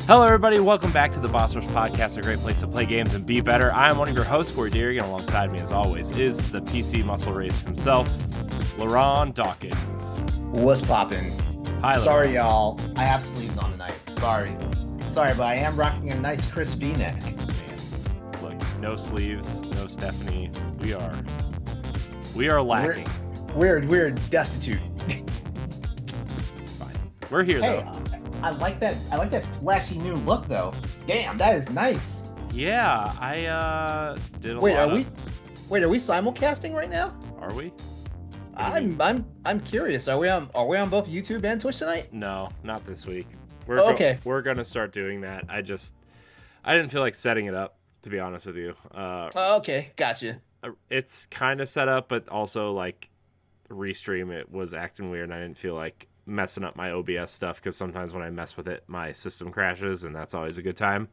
Hello, everybody. Welcome back to the Boss Rush Podcast, a great place to play games and be better. I am one of your hosts, Corey Dirrig, and alongside me, as always, is the PC muscle race himself, LeRon Dawkins. What's poppin'? Hi, Sorry, LeRon. y'all. I have sleeves on tonight. Sorry, but I am rocking a nice crisp V-neck. Man, look, no sleeves, no Stephanie. We are lacking. We're destitute. It's fine. We're here, Hey, though. I like that flashy new look, though. Damn, that is nice. Yeah, I did a Wait, lot are we simulcasting right now? Are we? I'm curious. Are we on both YouTube and Twitch tonight? No, not this week. Okay. We're gonna start doing that. I didn't feel like setting it up, to be honest with you. Okay, gotcha. It's kind of set up, but also like restream it was acting weird, and I didn't feel like messing up my OBS stuff because sometimes when I mess with it, my system crashes, and that's always a good time.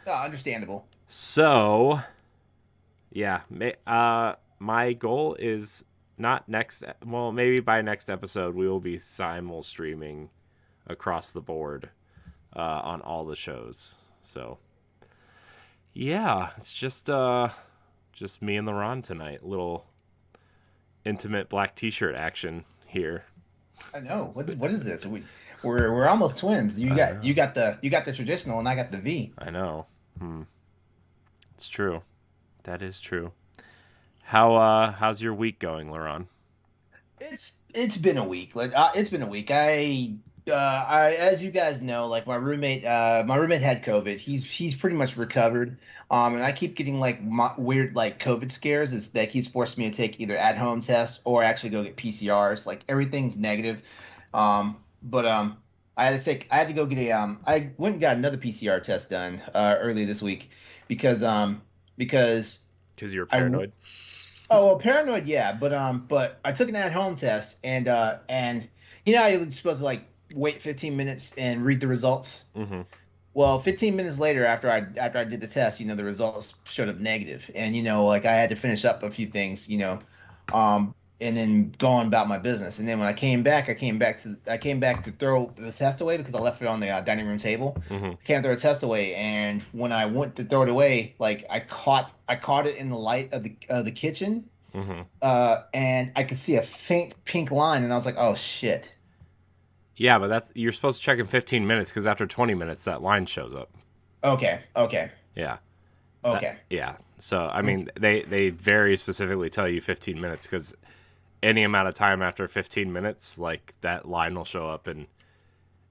Understandable. So, yeah, my goal is not next. Well, maybe by next episode we will be simul streaming across the board on all the shows. So, yeah, it's just me and LeRon tonight. Little intimate black T-shirt action here. I know. What is this? We're almost twins. You got the traditional, and I got the V. I know. It's true. That is true. How's your week going, LeRon? It's been a week. It's been a week. I as you guys know, like my roommate had COVID. He's pretty much recovered. And I keep getting like weird like COVID scares. Is that he's forced me to take either at home tests or actually go get PCRs. Like everything's negative. But I had to go get I went and got another PCR test done earlier this week because you're paranoid. Paranoid, yeah. But I took an at home test and you know how you're supposed to like wait 15 minutes and read the results. Mm-hmm. Well, 15 minutes later, after I did the test, you know, the results showed up negative, and you know, like I had to finish up a few things, you know, and then go on about my business. And then when I came back to throw the test away because I left it on the dining room table. Mm-hmm. I can't throw the test away, and when I went to throw it away, like I caught it in the light of the kitchen, Mm-hmm. and I could see a faint pink line, and I was like, oh shit. Yeah, but you're supposed to check in 15 minutes because after 20 minutes, that line shows up. Okay. Yeah. Okay. Yeah. So, I mean, they very specifically tell you 15 minutes because any amount of time after 15 minutes, like, that line will show up. And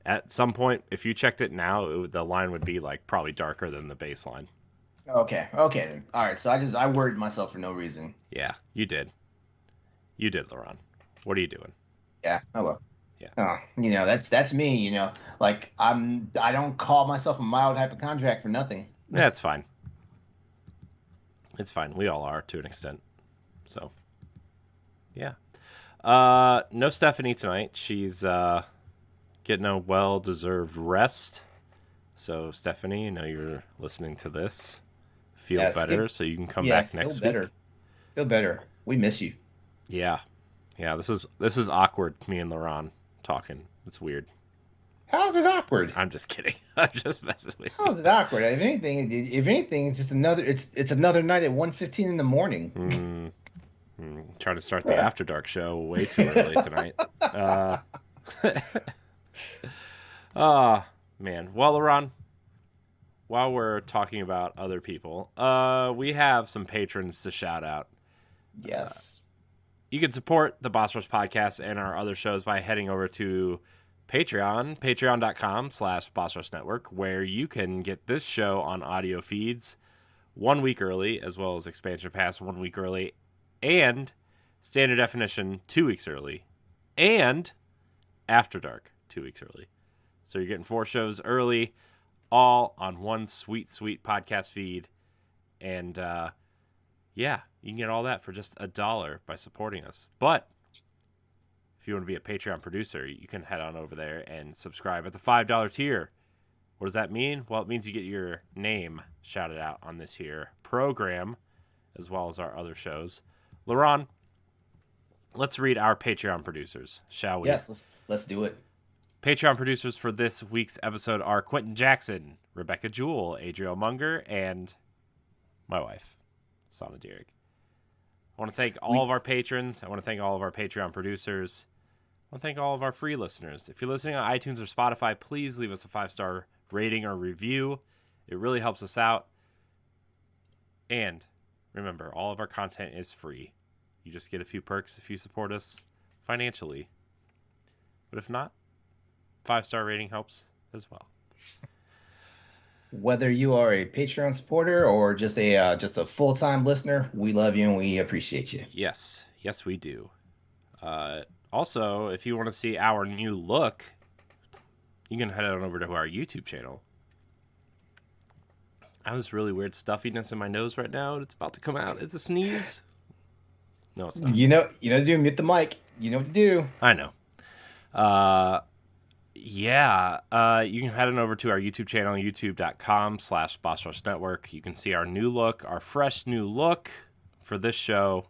at some point, if you checked it now, the line would be, like, probably darker than the baseline. Okay. All right. So I worried myself for no reason. Yeah, you did. You did, LeRon. What are you doing? Yeah. Oh well. Yeah. You know, that's me, you know. Like I don't call myself a mild hypochondriac for nothing. Yeah, it's fine. It's fine. We all are to an extent. So, yeah. No Stephanie tonight. She's getting a well-deserved rest. So, Stephanie, I know you're listening to this. Feel better so you can come back next week. Feel better. We miss you. Yeah. Yeah, this is awkward, me and LeRon talking. It's weird. How's it awkward? I'm just kidding. I'm just messing with you. How's it awkward? If anything, it's just another. It's another night at 1:15 in the morning. Trying to start the After Dark show way too early tonight. Man. Well, LeRon, while we're talking about other people, we have some patrons to shout out. Yes. You can support the Boss Rush Podcast and our other shows by heading over to Patreon, patreon.com/Boss Rush Network, where you can get this show on audio feeds 1 week early, as well as Expansion Pass 1 week early, and Standard Definition 2 weeks early, and After Dark 2 weeks early. So you're getting 4 shows early, all on one sweet, sweet podcast feed. And, yeah, you can get all that for just $1 by supporting us. But if you want to be a Patreon producer, you can head on over there and subscribe at the $5 tier. What does that mean? Well, it means you get your name shouted out on this here program, as well as our other shows. LeRon, let's read our Patreon producers, shall we? Yes, let's do it. Patreon producers for this week's episode are Quentin Jackson, Rebecca Jewell, Adriel Munger, and my wife, Sana Dirrig. I want to thank all of our patrons. I want to thank all of our Patreon producers. I want to thank all of our free listeners. If you're listening on iTunes or Spotify, please leave us a 5-star rating or review. It really helps us out. And remember, all of our content is free. You just get a few perks if you support us financially. But if not, 5-star rating helps as well. Whether you are a Patreon supporter or just a full-time listener, we love you and we appreciate you. Yes, we do. Also, if you want to see our new look, you can head on over to our YouTube channel. I have this really weird stuffiness in my nose right now, and it's about to come out. It's a sneeze. No, it's not. You know what to do. Mute the mic. You know what to do. I know. You can head on over to our YouTube channel, youtube.com/Boss Rush Network. You can see our new look, our fresh new look for this show,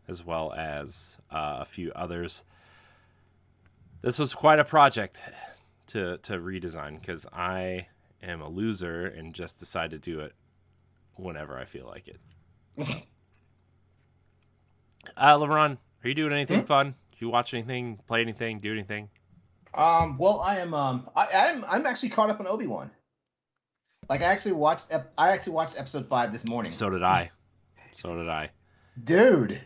as well as a few others. This was quite a project to redesign because I am a loser and just decide to do it whenever I feel like it. LeRon, are you doing anything fun? Did you watch anything, play anything, do anything? Well, I am. I'm actually caught up on Obi-Wan. Like I actually watched episode 5 this morning. So did I. Dude.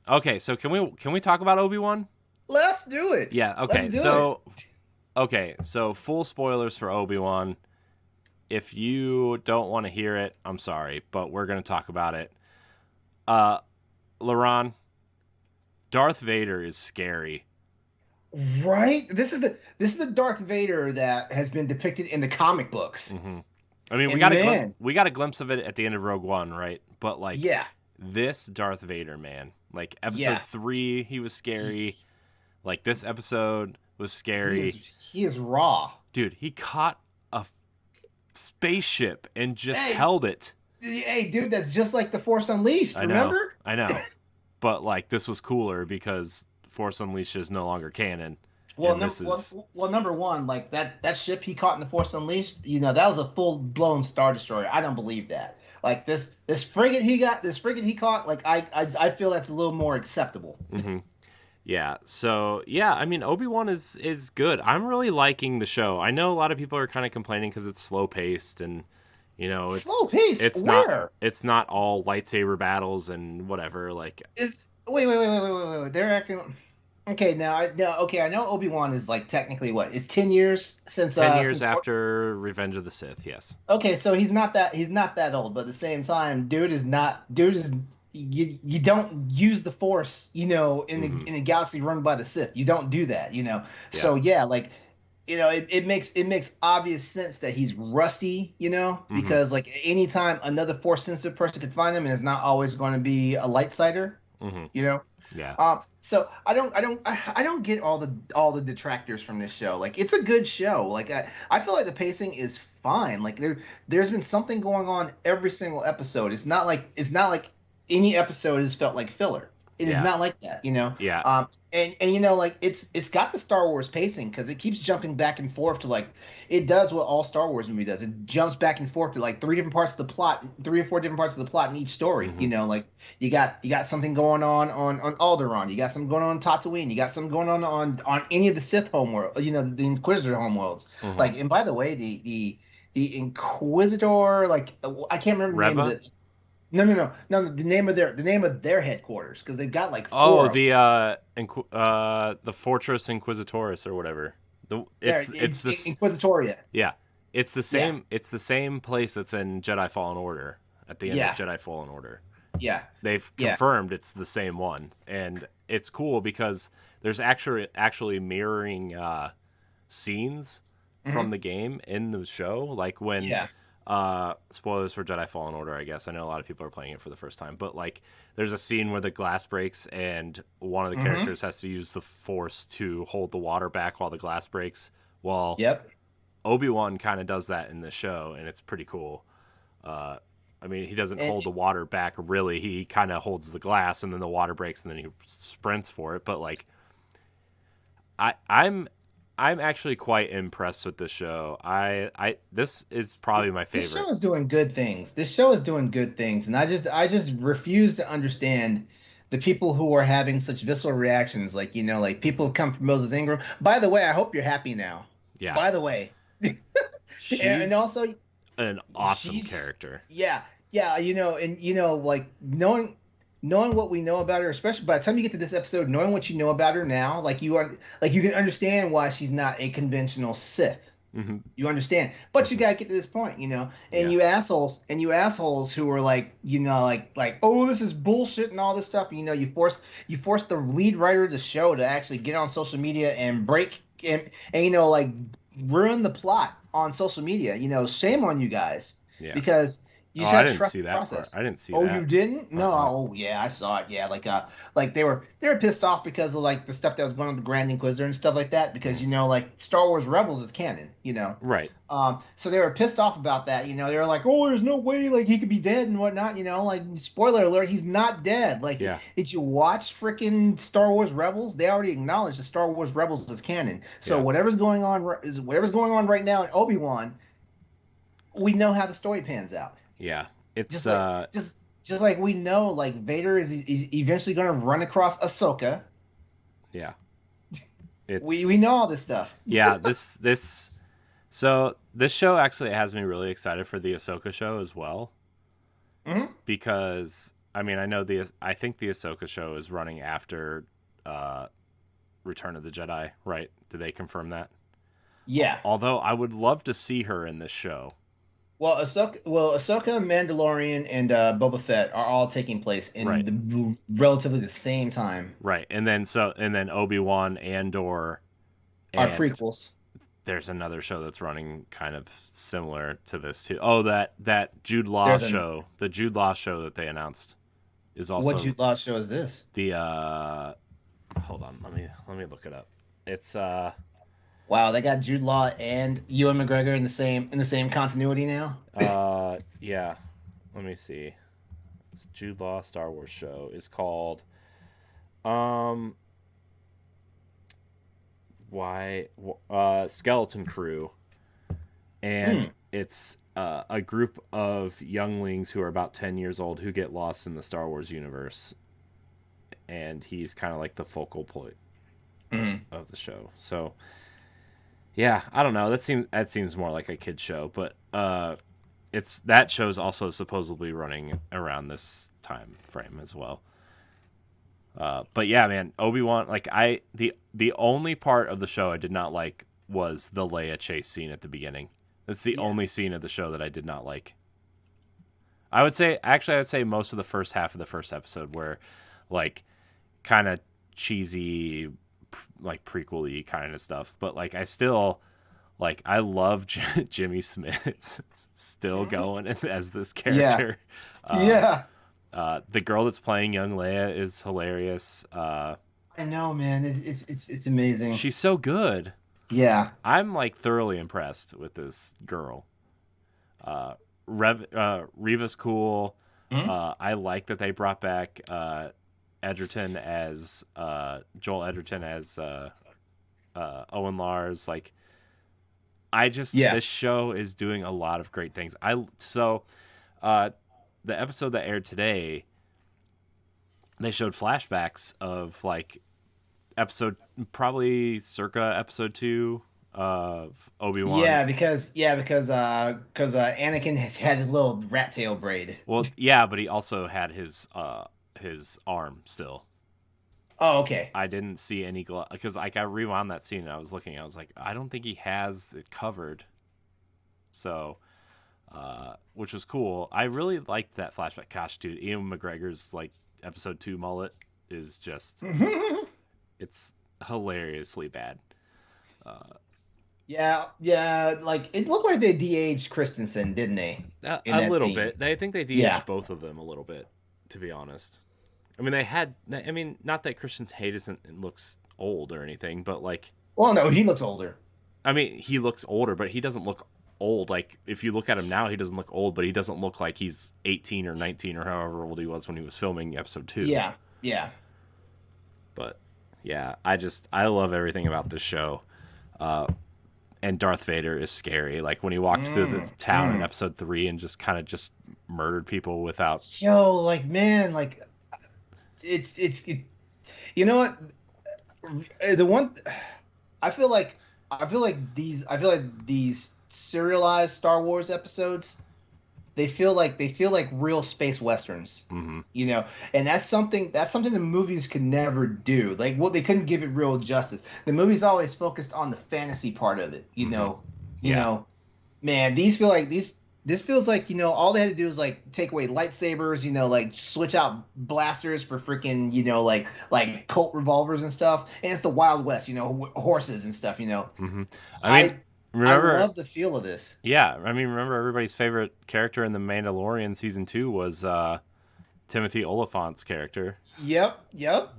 Okay, so can we talk about Obi-Wan? Let's do it. Yeah. Okay. So full spoilers for Obi-Wan. If you don't want to hear it, I'm sorry, but we're gonna talk about it. LeRon, Darth Vader is scary. Right? This is the Darth Vader that has been depicted in the comic books. Mm-hmm. I mean, we got a glimpse of it at the end of Rogue One, right? But this Darth Vader, man, like episode 3, he was scary. Like this episode was scary. He is raw, dude. He caught a spaceship and just held it. Hey, dude, that's just like the Force Unleashed. Remember? I know. But like this was cooler because Force Unleashed is no longer canon. Well, number one, like that ship he caught in the Force Unleashed, that was a full blown Star Destroyer. I don't believe that. Like this frigate he caught, like I feel that's a little more acceptable. Mm-hmm. Yeah. So I mean, Obi-Wan is good. I'm really liking the show. I know a lot of people are kind of complaining because it's slow paced and it's slow paced. It's not all lightsaber battles and whatever. Like wait. They're acting. Okay, I know Obi-Wan is like technically what? It's 10 years since 10 years after Revenge of the Sith, yes. Okay, so he's not that old, but at the same time, you don't use the Force, in a galaxy run by the Sith. You don't do that, Yeah. So it makes obvious sense that he's rusty, because like anytime another Force sensitive person could find him, and it's not always going to be a lightsider, Yeah. So I don't get all the detractors from this show. Like it's a good show. Like I feel like the pacing is fine. Like there's been something going on every single episode. It's not like any episode has felt like filler. It is not like that, Yeah. And like it's got the Star Wars pacing because it keeps jumping back and forth to like it does what all Star Wars movie does. It jumps back and forth to like 3 or 4 different parts of the plot in each story. Mm-hmm. Like you got something going on Alderaan, you got something going on Tatooine, you got something going on any of the Sith homeworld, the Inquisitor homeworlds. Mm-hmm. Like, and by the way, the Inquisitor, like I can't remember the name of it. No. The name of their headquarters, because they've got like 4. The Fortress Inquisitoris or whatever. It's the Inquisitoria. Yeah, it's the same. Yeah. It's the same place that's in Jedi Fallen Order at the end of Jedi Fallen Order. Yeah, they've confirmed it's the same one, and it's cool because there's actually mirroring scenes from the game in the show, like when. Yeah. Spoilers for Jedi Fallen Order, I guess. I know a lot of people are playing it for the first time, but like there's a scene where the glass breaks and one of the characters has to use the Force to hold the water back while the glass breaks. Well, Obi-Wan kind of does that in the show, and it's pretty cool. I mean, he doesn't hold the water back really. He kind of holds the glass, and then the water breaks, and then he sprints for it. But like, I'm I'm actually quite impressed with this show. This is probably my favorite. This show is doing good things. This show is doing good things, and I just refuse to understand the people who are having such visceral reactions. Like, like people come from Moses Ingram. By the way, I hope you're happy now. Yeah. By the way, She's and also an awesome character. Yeah, yeah, like knowing what we know about her, especially by the time you get to this episode, knowing what you know about her now, like you can understand why she's not a conventional Sith. Mm-hmm. You understand, but you gotta get to this point, and Yeah. you assholes who are like, oh, this is bullshit and all this stuff. You force the lead writer of the show to actually get on social media and break and like ruin the plot on social media. Shame on you guys, because you just have to trust the process. I didn't see that. Oh, you didn't? No. Uh-huh. Oh, yeah, I saw it. Yeah, like they were pissed off because of like the stuff that was going on with the Grand Inquisitor and stuff like that. Because like Star Wars Rebels is canon. Right. So they were pissed off about that. They were like, oh, there's no way like he could be dead and whatnot. Like spoiler alert, he's not dead. Like, did you watch freaking Star Wars Rebels? They already acknowledged that Star Wars Rebels is canon. So whatever's going on right now in Obi-Wan, we know how the story pans out. Yeah, it's just like we know, like Vader is eventually going to run across Ahsoka. Yeah, we know all this stuff. Yeah, so this show actually has me really excited for the Ahsoka show as well, because I think the Ahsoka show is running after Return of the Jedi, right? Did they confirm that? Yeah. Although I would love to see her in this show. Well, Ahsoka, Mandalorian, and Boba Fett are all taking place in relatively the same time. Right, and then Obi-Wan, Andor are prequels. There's another show that's running kind of similar to this too. Oh, that Jude Law show, the Jude Law show that they announced is also. What Jude Law show is this? The hold on, let me look it up. It's Wow, they got Jude Law and Ewan McGregor in the same continuity now. Yeah. Let me see. This Jude Law Star Wars show is called Skeleton Crew, and it's a group of younglings who are about 10 years old who get lost in the Star Wars universe, and he's kind of like the focal point of the show. So. Yeah, I don't know. That seems more like a kid show, but that show's also supposedly running around this time frame as well. But yeah, man, Obi-Wan, like the only part of the show I did not like was the Leia chase scene at the beginning. That's the only scene of the show that I did not like. I would say most of the first half of the first episode were like kind of cheesy, like prequel-y kind of stuff, but like I still like I love Jimmy Smith still going as this character. The girl that's playing young Leia is hilarious. I know, man. It's amazing. She's so good. Yeah, I'm like thoroughly impressed with this girl. Reva's cool. I like that they brought back Edgerton as Joel Edgerton as Owen Lars. Like, this show is doing a lot of great things. The episode that aired today, they showed flashbacks of like circa episode 2 of Obi-Wan. Because Anakin had his little rat tail braid. Well, yeah, but he also had his arm still. Oh, okay. I didn't see any because like I rewound that scene and I was looking. I was like, I don't think he has it covered. So, which was cool. I really liked that flashback. Gosh, dude, Ewan McGregor's like episode 2 mullet is just it's hilariously bad. Yeah. Like it looked like they de-aged Christensen, didn't they? A little bit. I think they de-aged both of them a little bit, to be honest. I mean, not that Christian Hayden looks old or anything, but like... Well, no, he looks older. I mean, he looks older, but he doesn't look old. Like, if you look at him now, he doesn't look old, but he doesn't look like he's 18 or 19 or however old he was when he was filming episode 2. Yeah. But, yeah, I love everything about this show. And Darth Vader is scary. Like when he walked through the town in episode 3 and just kind of just murdered people without. Yo, like man, like it. You know what? The one I feel like these serialized Star Wars episodes, they feel like real space westerns, you know, and that's something the movies could never do. Like, well, they couldn't give it real justice. The movies always focused on the fantasy part of it, you know. You know, man, these feel like these. This feels like, you know, all they had to do was like take away lightsabers, you know, like switch out blasters for freaking, you know, like Colt revolvers and stuff, and it's the Wild West, you know, horses and stuff, you know. I mean, remember, I love the feel of this. Yeah, I mean, remember everybody's favorite character in The Mandalorian season 2 was Timothy Oliphant's character. Yep.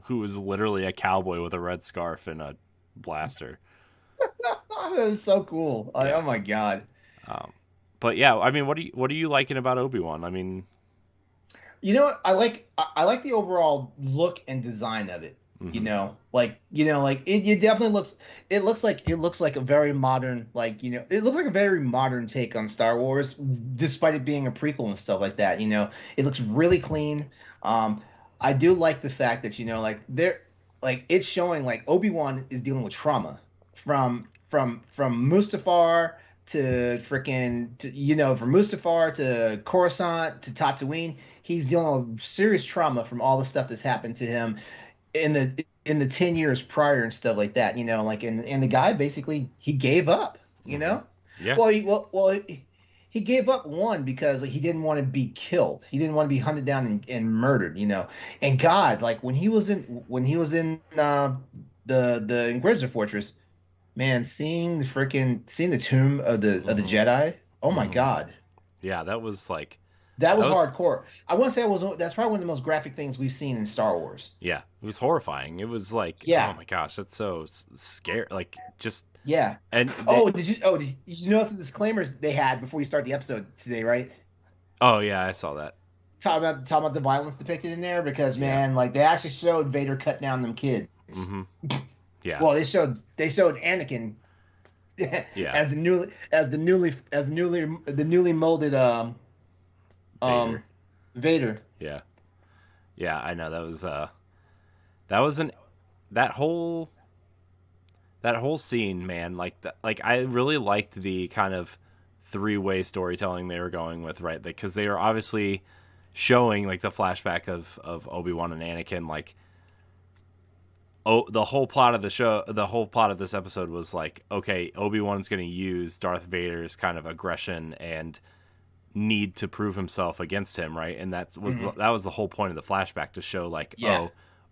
Who was literally a cowboy with a red scarf and a blaster. That was so cool. Oh my god. But yeah, I mean, what are you liking about Obi-Wan? I mean, you know what? I like the overall look and design of it. You know, like it definitely looks like a very modern, like, you know, it looks like a very modern take on Star Wars, despite it being a prequel and stuff like that. You know, it looks really clean. I do like the fact that, you know, it's showing like Obi-Wan is dealing with trauma from Mustafar to freaking, you know, from Mustafar to Coruscant to Tatooine. He's dealing with serious trauma from all the stuff that's happened to him in the 10 years prior and stuff like that, you know, like, and the guy basically, he gave up, you know. Yeah. Well, he gave up, one, because like he didn't want to be killed, he didn't want to be hunted down and murdered, you know. And God, like when he was in the Inquisitor Fortress, man, seeing the tomb of the Jedi, oh my God. Yeah, that was like, that was hardcore. I want to say that's probably one of the most graphic things we've seen in Star Wars. Yeah, it was horrifying. It was like, oh my gosh, that's so scary. Like, just And did you notice the disclaimers they had before you start the episode today, right? Oh yeah, I saw that. Talk about the violence depicted in there, because man, like they actually showed Vader cut down them kids. Yeah. Well, they showed Anakin as the newly molded Vader. Yeah. Yeah, I know that whole scene, man, like I really liked the kind of three-way storytelling they were going with, right? Because they were obviously showing like the flashback of Obi-Wan and Anakin, like, the whole plot of this episode was like, okay, Obi-Wan's going to use Darth Vader's kind of aggression and need to prove himself against him, right? And that was the whole point of the flashback, to show like,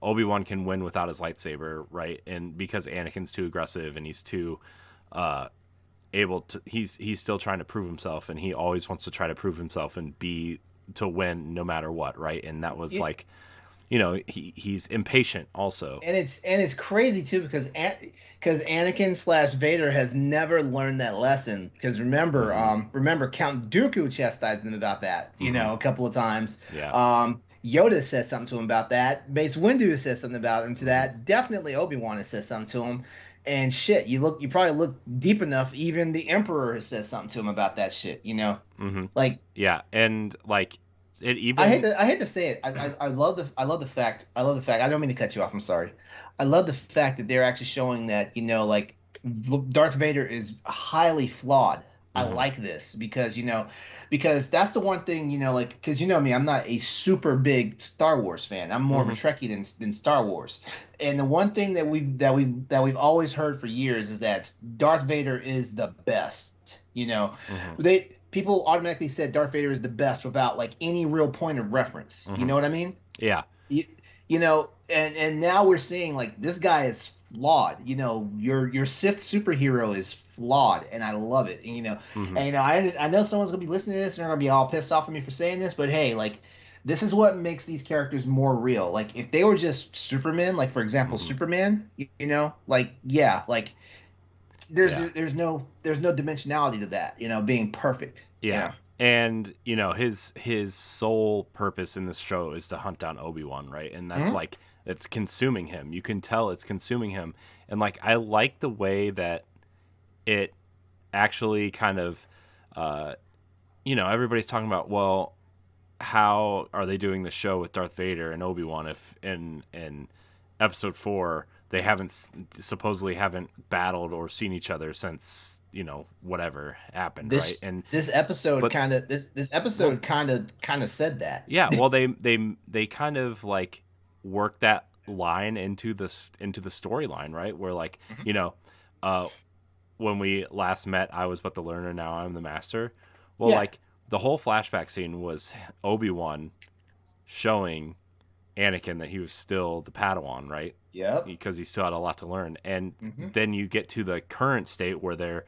Obi-Wan can win without his lightsaber, right? And because Anakin's too aggressive and he's too able to, he's still trying to prove himself, and he always wants to try to prove himself and to win no matter what, right? And that was like, you know, he's impatient also, and it's crazy too, because Anakin / Vader has never learned that lesson. Because remember Count Dooku chastised him about that, you know, a couple of times. Yoda says something to him about that. Mace Windu says something about him to that. Definitely Obi-Wan has said something to him. And shit, you probably look deep enough, even the Emperor has said something to him about that shit, you know? Like, yeah, and like it even, I hate to say it. I love the fact. I don't mean to cut you off. I'm sorry. I love the fact that they're actually showing that, you know, like Darth Vader is highly flawed. I like this because that's the one thing, you know, like, because you know me, I'm not a super big Star Wars fan. I'm more of a Trekkie than Star Wars. And the one thing that we've always heard for years is that Darth Vader is the best. You know, people automatically said Darth Vader is the best without like any real point of reference. You know what I mean? Yeah. You know, and now we're seeing like this guy is flawed. You know, your Sith superhero is flawed, and I love it. And, you know, and you know, I know someone's gonna be listening to this and they're gonna be all pissed off at me for saying this, but hey, like, this is what makes these characters more real. Like, if they were just Superman, like for example, Superman, you know, like, yeah, like there's no dimensionality to that, you know, being perfect. Yeah. You know? And, you know, his sole purpose in this show is to hunt down Obi-Wan, right? And that's like, it's consuming him. You can tell it's consuming him. And like, I like the way that it actually kind of, everybody's talking about, well, how are they doing the show with Darth Vader and Obi-Wan if in episode 4 they supposedly haven't battled or seen each other since whatever happened, right? And this episode but kind of this episode kind of said that. yeah, well, they kind of like work that line into the storyline, right? Where like uh, when we last met, I was but the learner, now I'm the master. Well, Yeah. like the whole flashback scene was Obi-Wan showing Anakin that he was still the Padawan, right? Yep. Because he still had a lot to learn. And Mm-hmm. then you get to the current state where they're,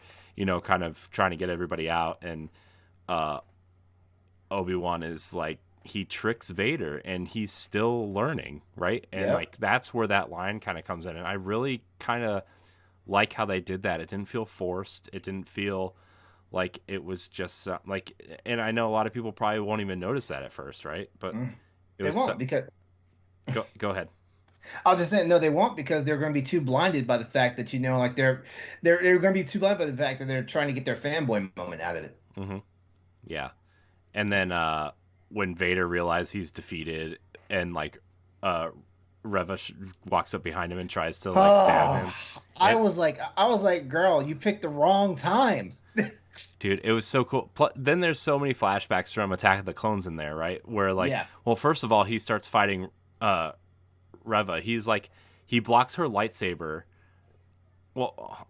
kind of trying to get everybody out, and Obi-Wan is like, he tricks Vader and he's still learning, right? And Yep. like that's where that line kind of comes in. And I really kind of like how they did that. It didn't feel forced. It didn't feel like it was just like, and I know a lot of people probably won't even notice that at first, right? But it They was won't because go ahead. I was just saying no, they won't because they're going to be too blinded by the fact that like they're going to be too blinded by the fact that they're trying to get their fanboy moment out of it. Mm-hmm. Yeah, and then when Vader realizes he's defeated, and like Reva walks up behind him and tries to like stab him. I was like, girl, you picked the wrong time. Dude, it was so cool. Then there's so many flashbacks from Attack of the Clones in there, right? Where like, well, first of all, he starts fighting Reva. He's like, he blocks her lightsaber. Well,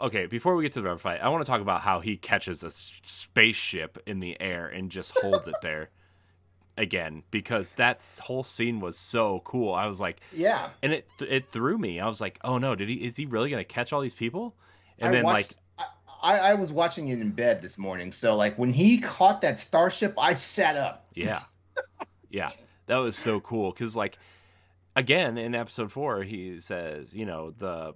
okay, before we get to the Reva fight, I want to talk about how he catches a spaceship in the air and just holds it there again, because that whole scene was so cool. I was like, yeah, and it threw me. I was like, oh no, is he really gonna catch all these people? And then like, I was watching it in bed this morning, so like when he caught that starship, I sat up. Yeah, that was so cool because like, again in episode 4 he says, the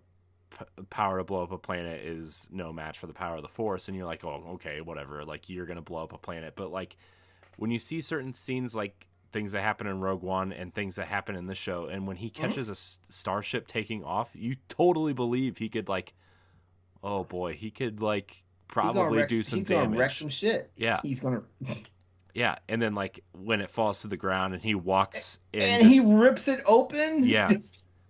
power to blow up a planet is no match for the power of the Force, and you're like, oh, okay, whatever, like you're gonna blow up a planet. But like when you see certain scenes, like things that happen in Rogue One and things that happen in the show, and when he catches a starship taking off, you totally believe he could like, oh boy, he could like probably do some damage. He's gonna wreck some shit. Yeah, he's gonna. Yeah, and then like when it falls to the ground and he walks in, and he rips it open. Yeah,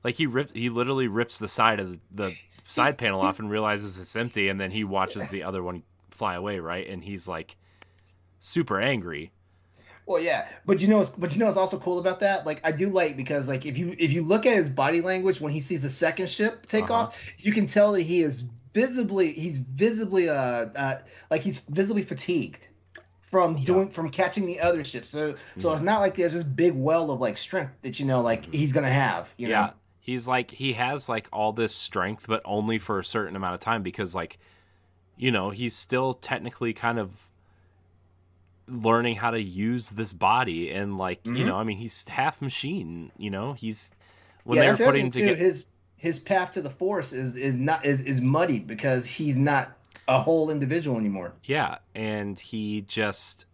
like he literally rips the side of the side panel off and realizes it's empty, and then he watches the other one fly away, right? And he's like super angry. Well, yeah, but what's also cool about that? Like I do like, because like if you look at his body language when he sees the second ship take off, you can tell that he's visibly fatigued from catching the other ship. So it's not like there's this big well of like strength that he's gonna have. Yeah, he's like, he has like all this strength, but only for a certain amount of time, because like he's still technically kind of learning how to use this body, and like I mean, he's half machine. He's when they're putting together his path to the Force is muddied because he's not a whole individual anymore. Yeah, and he just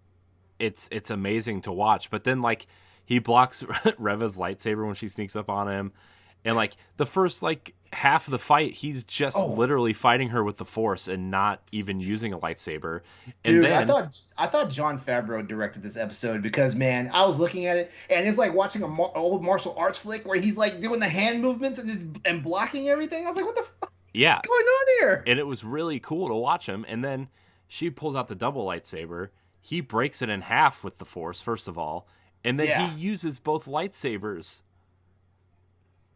it's amazing to watch. But then like he blocks Reva's lightsaber when she sneaks up on him, and like the first like half of the fight, he's just literally fighting her with the Force and not even using a lightsaber. And dude, then I thought Jon Favreau directed this episode, because man, I was looking at it and it's like watching an old martial arts flick where he's like doing the hand movements and blocking everything. I was like, what the fuck is going on here? And it was really cool to watch him. And then she pulls out the double lightsaber. He breaks it in half with the Force, first of all, and then he uses both lightsabers,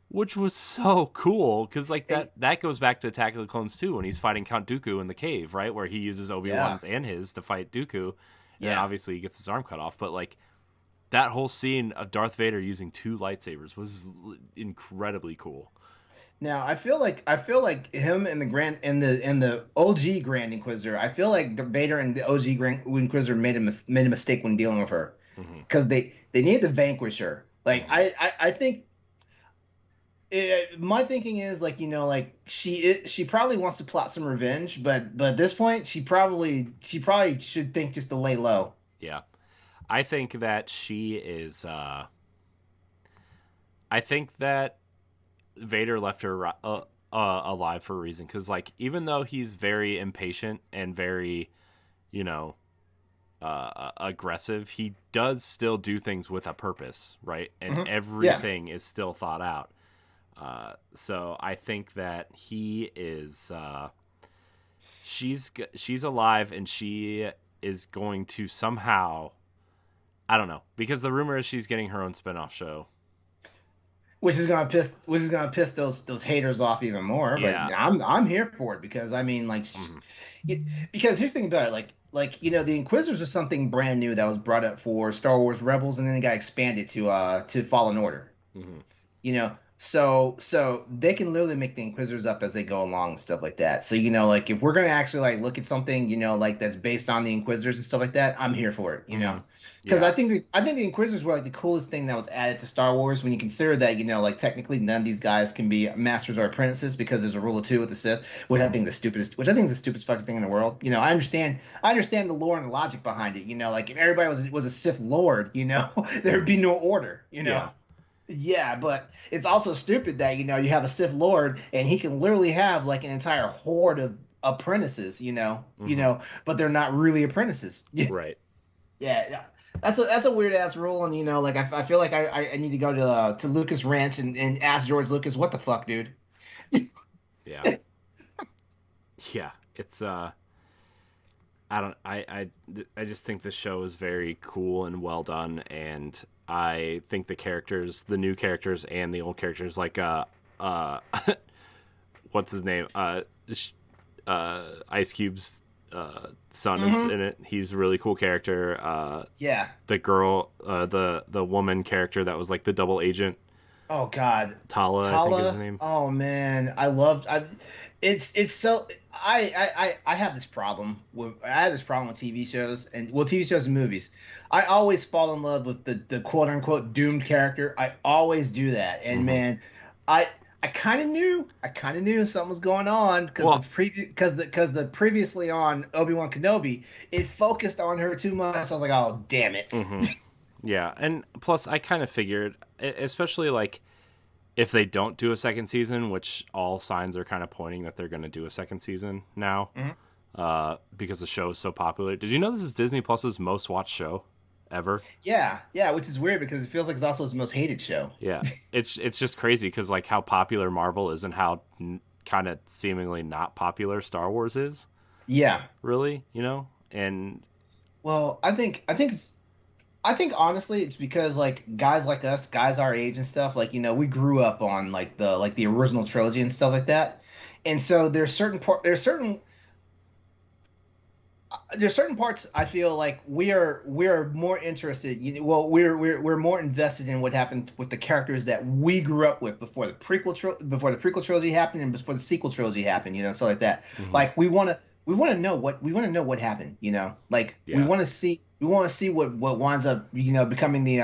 which was so cool, because like that goes back to Attack of the Clones too, when he's fighting Count Dooku in the cave, right, where he uses Obi-Wan's and his to fight Dooku, and obviously he gets his arm cut off. But like that whole scene of Darth Vader using 2 lightsabers was incredibly cool. Now I feel like him and the OG Grand Inquisitor, I feel like Vader and the OG Grand Inquisitor made a mistake when dealing with her, because they needed to vanquish her. Like I think. My thinking is like she probably wants to plot some revenge, but at this point she probably should think just to lay low. Yeah, I think that she is. I think that Vader left her alive for a reason, because like even though he's very impatient and very, you know, aggressive, he does still do things with a purpose, right? And everything is still thought out. So I think that he is she's alive, and she is going to somehow, I don't know, because the rumor is she's getting her own spinoff show, which is gonna piss those haters off even more. But I'm here for it, because I mean, like, because here's the thing about it, like you know, the Inquisitors was something brand new that was brought up for Star Wars Rebels, and then it got expanded to Fallen Order. You know, so they can literally make the Inquisitors up as they go along and stuff like that. So, you know, like if we're gonna actually like look at something, you know, like that's based on the Inquisitors and stuff like that, I'm here for it. You know, because I think the Inquisitors were like the coolest thing that was added to Star Wars, when you consider that, you know, like technically none of these guys can be masters or apprentices, because there's a rule of two with the Sith, which I think is the stupidest fucking thing in the world. You know, I understand the lore and the logic behind it. You know, like if everybody was a Sith Lord, you know, there'd be no order. You know. Yeah, but it's also stupid that, you know, you have a Sith Lord and he can literally have like an entire horde of apprentices, you know, but they're not really apprentices. Right. Yeah. That's a weird ass rule, and you know, like I feel like I need to go to Lucas Ranch and ask George Lucas, what the fuck, dude? Yeah. Yeah. It's I just think the show is very cool and well done, and I think the new characters and the old characters, like what's his name? Ice Cube's son is in it. He's a really cool character. The girl, the woman character that was like the double agent. Oh God, Tala, I think is her name. Oh man, it's so I have this problem with TV shows and TV shows and movies. I always fall in love with the quote unquote doomed character. I always do that, and man, I kind of knew something was going on, because the previously on Obi-Wan Kenobi, it focused on her too much. I was like, oh damn it. Yeah, and plus I kind of figured, especially like if they don't do a second season, which all signs are kind of pointing that they're going to do a second season now, because the show is so popular. Did you know this is Disney Plus's most watched show ever? Yeah, which is weird because it feels like it's also his most hated show. Yeah, it's just crazy because like how popular Marvel is and how kind of seemingly not popular Star Wars is. Yeah, really, you know, and well, I think honestly it's because like guys like us, guys our age and stuff, like, you know, we grew up on like the original trilogy and stuff like that, and so there's certain parts I feel like we're more interested. We're more invested in what happened with the characters that we grew up with before the prequel trilogy happened and before the sequel trilogy happened. You know, stuff like that. Like we want to know what happened. You know, like we want to see what winds up, you know, becoming the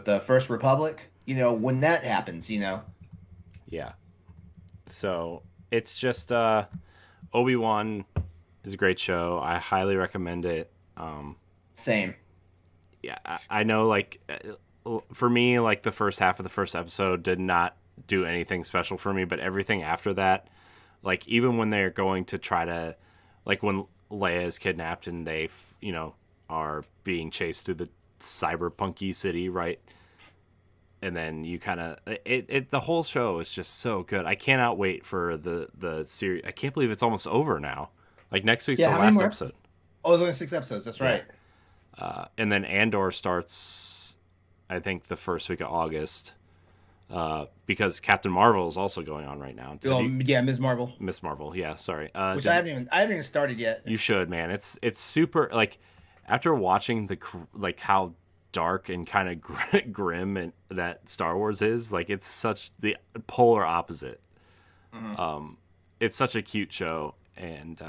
the First Republic. You know, when that happens. You know. Yeah. So it's just Obi-Wan is a great show. I highly recommend it. Same. Yeah, I know, like, for me, like, the first half of the first episode did not do anything special for me, but everything after that, like, even when they're going to try to, like, when Leia is kidnapped and they, you know, are being chased through the cyberpunky city, right? And then you kind of, the whole show is just so good. I cannot wait for the series. I can't believe it's almost over now. Like, next week's the last episode. Oh, there's only 6 episodes. That's right. And then Andor starts, I think, the first week of August, because Captain Marvel is also going on right now. Ms. Marvel. Miss Marvel, yeah, sorry. Which I haven't even started yet. You should, man. It's super, like, after watching like how dark and kind of grim and that Star Wars is, like, it's such the polar opposite. It's such a cute show. And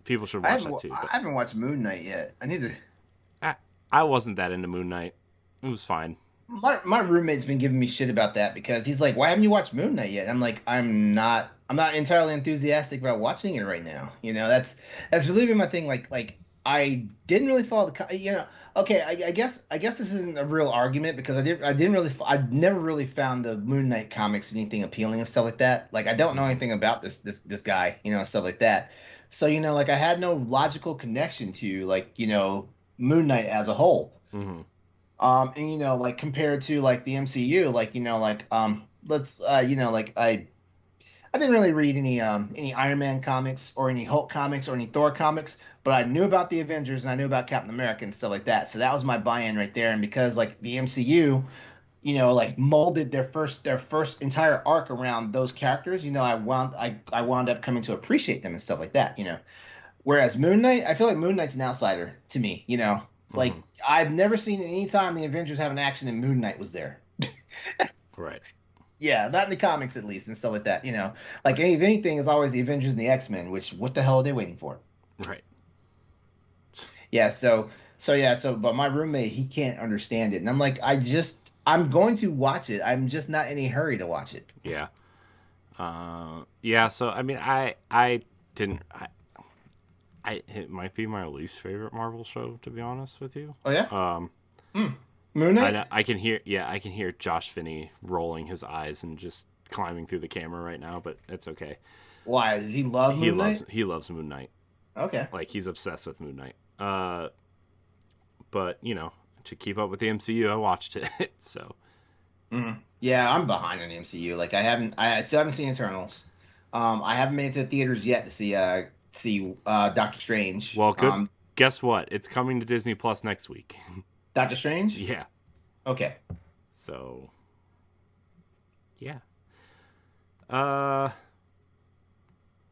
people should watch that too. I haven't watched Moon Knight yet. I need to. I wasn't that into Moon Knight. It was fine. My roommate's been giving me shit about that because he's like, "Why haven't you watched Moon Knight yet?" I'm like, I'm not entirely enthusiastic about watching it right now. You know, that's really been my thing. Like I didn't really follow Okay, I guess this isn't a real argument because I never really found the Moon Knight comics anything appealing and stuff like that. Like I don't know Hmm. anything about this guy, and stuff like that. So, like I had no logical connection to like, Moon Knight as a whole. Hmm. And like compared to like the MCU, like, like let's like I didn't really read any Iron Man comics or any Hulk comics or any Thor comics, but I knew about the Avengers and I knew about Captain America and stuff like that. So that was my buy-in right there. And because like the MCU, like molded their first entire arc around those characters, I wound up coming to appreciate them and stuff like that. Whereas Moon Knight, I feel like Moon Knight's an outsider to me. Hmm. Like I've never seen any time the Avengers have an action and Moon Knight was there. Right. Yeah, not in the comics at least and stuff like that. Like if anything, it's always the Avengers and the X-Men. Which what the hell are they waiting for? Right. Yeah, but my roommate he can't understand it, and I'm like, I'm going to watch it. I'm just not in a hurry to watch it. Yeah. Yeah. So I mean, I didn't. It might be my least favorite Marvel show, to be honest with you. Oh yeah, Um, Moon Knight. I can hear. Yeah, I can hear Josh Finney rolling his eyes and just climbing through the camera right now, but it's okay. Why does he love Moon Knight? He loves Moon Knight. Okay. Like he's obsessed with Moon Knight. But to keep up with the MCU, I watched it. So Yeah, I'm behind on the MCU. Like I still haven't seen Eternals. I haven't made it to the theaters yet to see Doctor Strange. well, good. Guess what? It's coming to Disney Plus next week. Doctor Strange. Yeah. Okay. So yeah. Uh,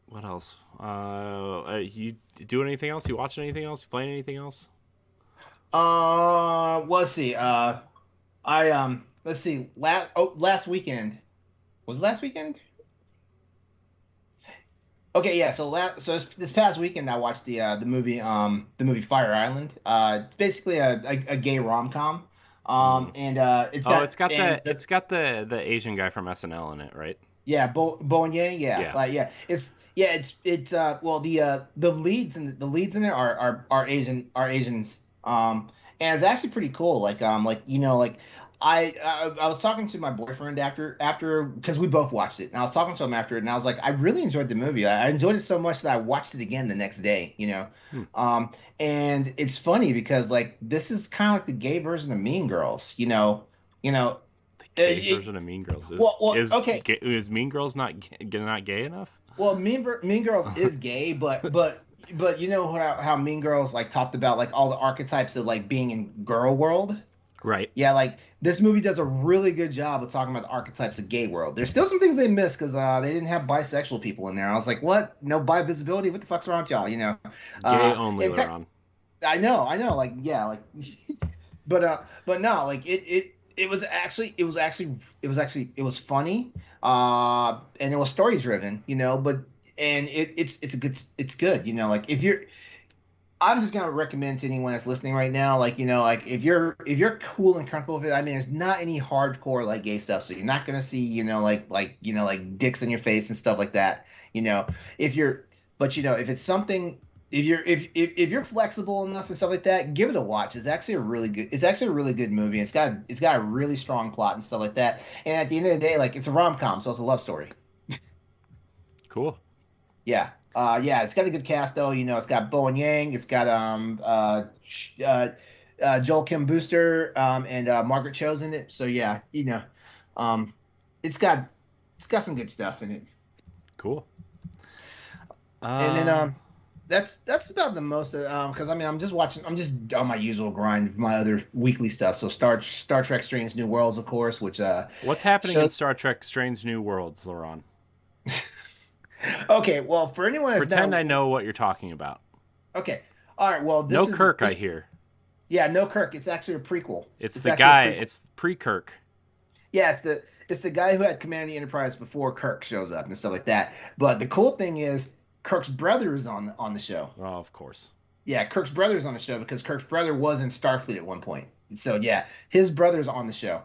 what else? You doing anything else? You watching anything else? You playing anything else? Well, let's see. Let's see. Last weekend was it last weekend? Okay, yeah. So this past weekend I watched the movie Fire Island. It's basically a gay rom com. Mm. And Oh, it's got the Asian guy from SNL in it, right? yeah, Bo and Yang, yeah, Yeah. yeah. It's well the leads in it are Asians. And it's actually pretty cool. Like I was talking to my boyfriend after because we both watched it, and I was talking to him after it, and I was like, I really enjoyed the movie. I enjoyed it so much that I watched it again the next day. Hmm. And it's funny because like this is kind of like the gay version of Mean Girls. You know. The gay version of Mean Girls Okay. is Mean Girls not gay enough? Well, Mean Girls is gay, but you know how Mean Girls like talked about like all the archetypes of like being in girl world. Right. Yeah, like this movie does a really good job of talking about the archetypes of gay world. There's still some things they missed because they didn't have bisexual people in there. I was like, what? No bi visibility? What the fuck's wrong with y'all? Gay only, and LeRon. I know, like yeah, like, but no, like it was funny, and it was story driven, but and it's good, like if you're I'm just gonna recommend to anyone that's listening right now, like like if you're cool and comfortable with it. I mean, there's not any hardcore like gay stuff, so you're not gonna see like dicks in your face and stuff like that. If you're, but if it's something, if you're flexible enough and stuff like that, give it a watch. It's actually a really good movie. It's got a really strong plot and stuff like that. And at the end of the day, like it's a rom com, so it's a love story. Cool. Yeah. Yeah, it's got a good cast though. It's got Bo and Yang. It's got Joel Kim Booster and Margaret Cho's in it. So yeah, um, it's got some good stuff in it. Cool. And then that's about the most because I mean I'm just on my usual grind of my other weekly stuff. So Star Trek Strange New Worlds, of course, which what's happening in shows. Star Trek Strange New Worlds, LeRon? Okay, well, for anyone that's Pretend not I know what you're talking about. okay, all right, well, No Kirk, I hear. Yeah, no Kirk. It's actually a prequel. It's It's the actually a guy. prequel. It's pre-Kirk. Yeah, it's the guy who had command of the Enterprise before Kirk shows up and stuff like that. But the cool thing is Kirk's brother is on the show. Oh, of course. Yeah, Kirk's brother is on the show because Kirk's brother was in Starfleet at one point. So yeah, his brother's on the show.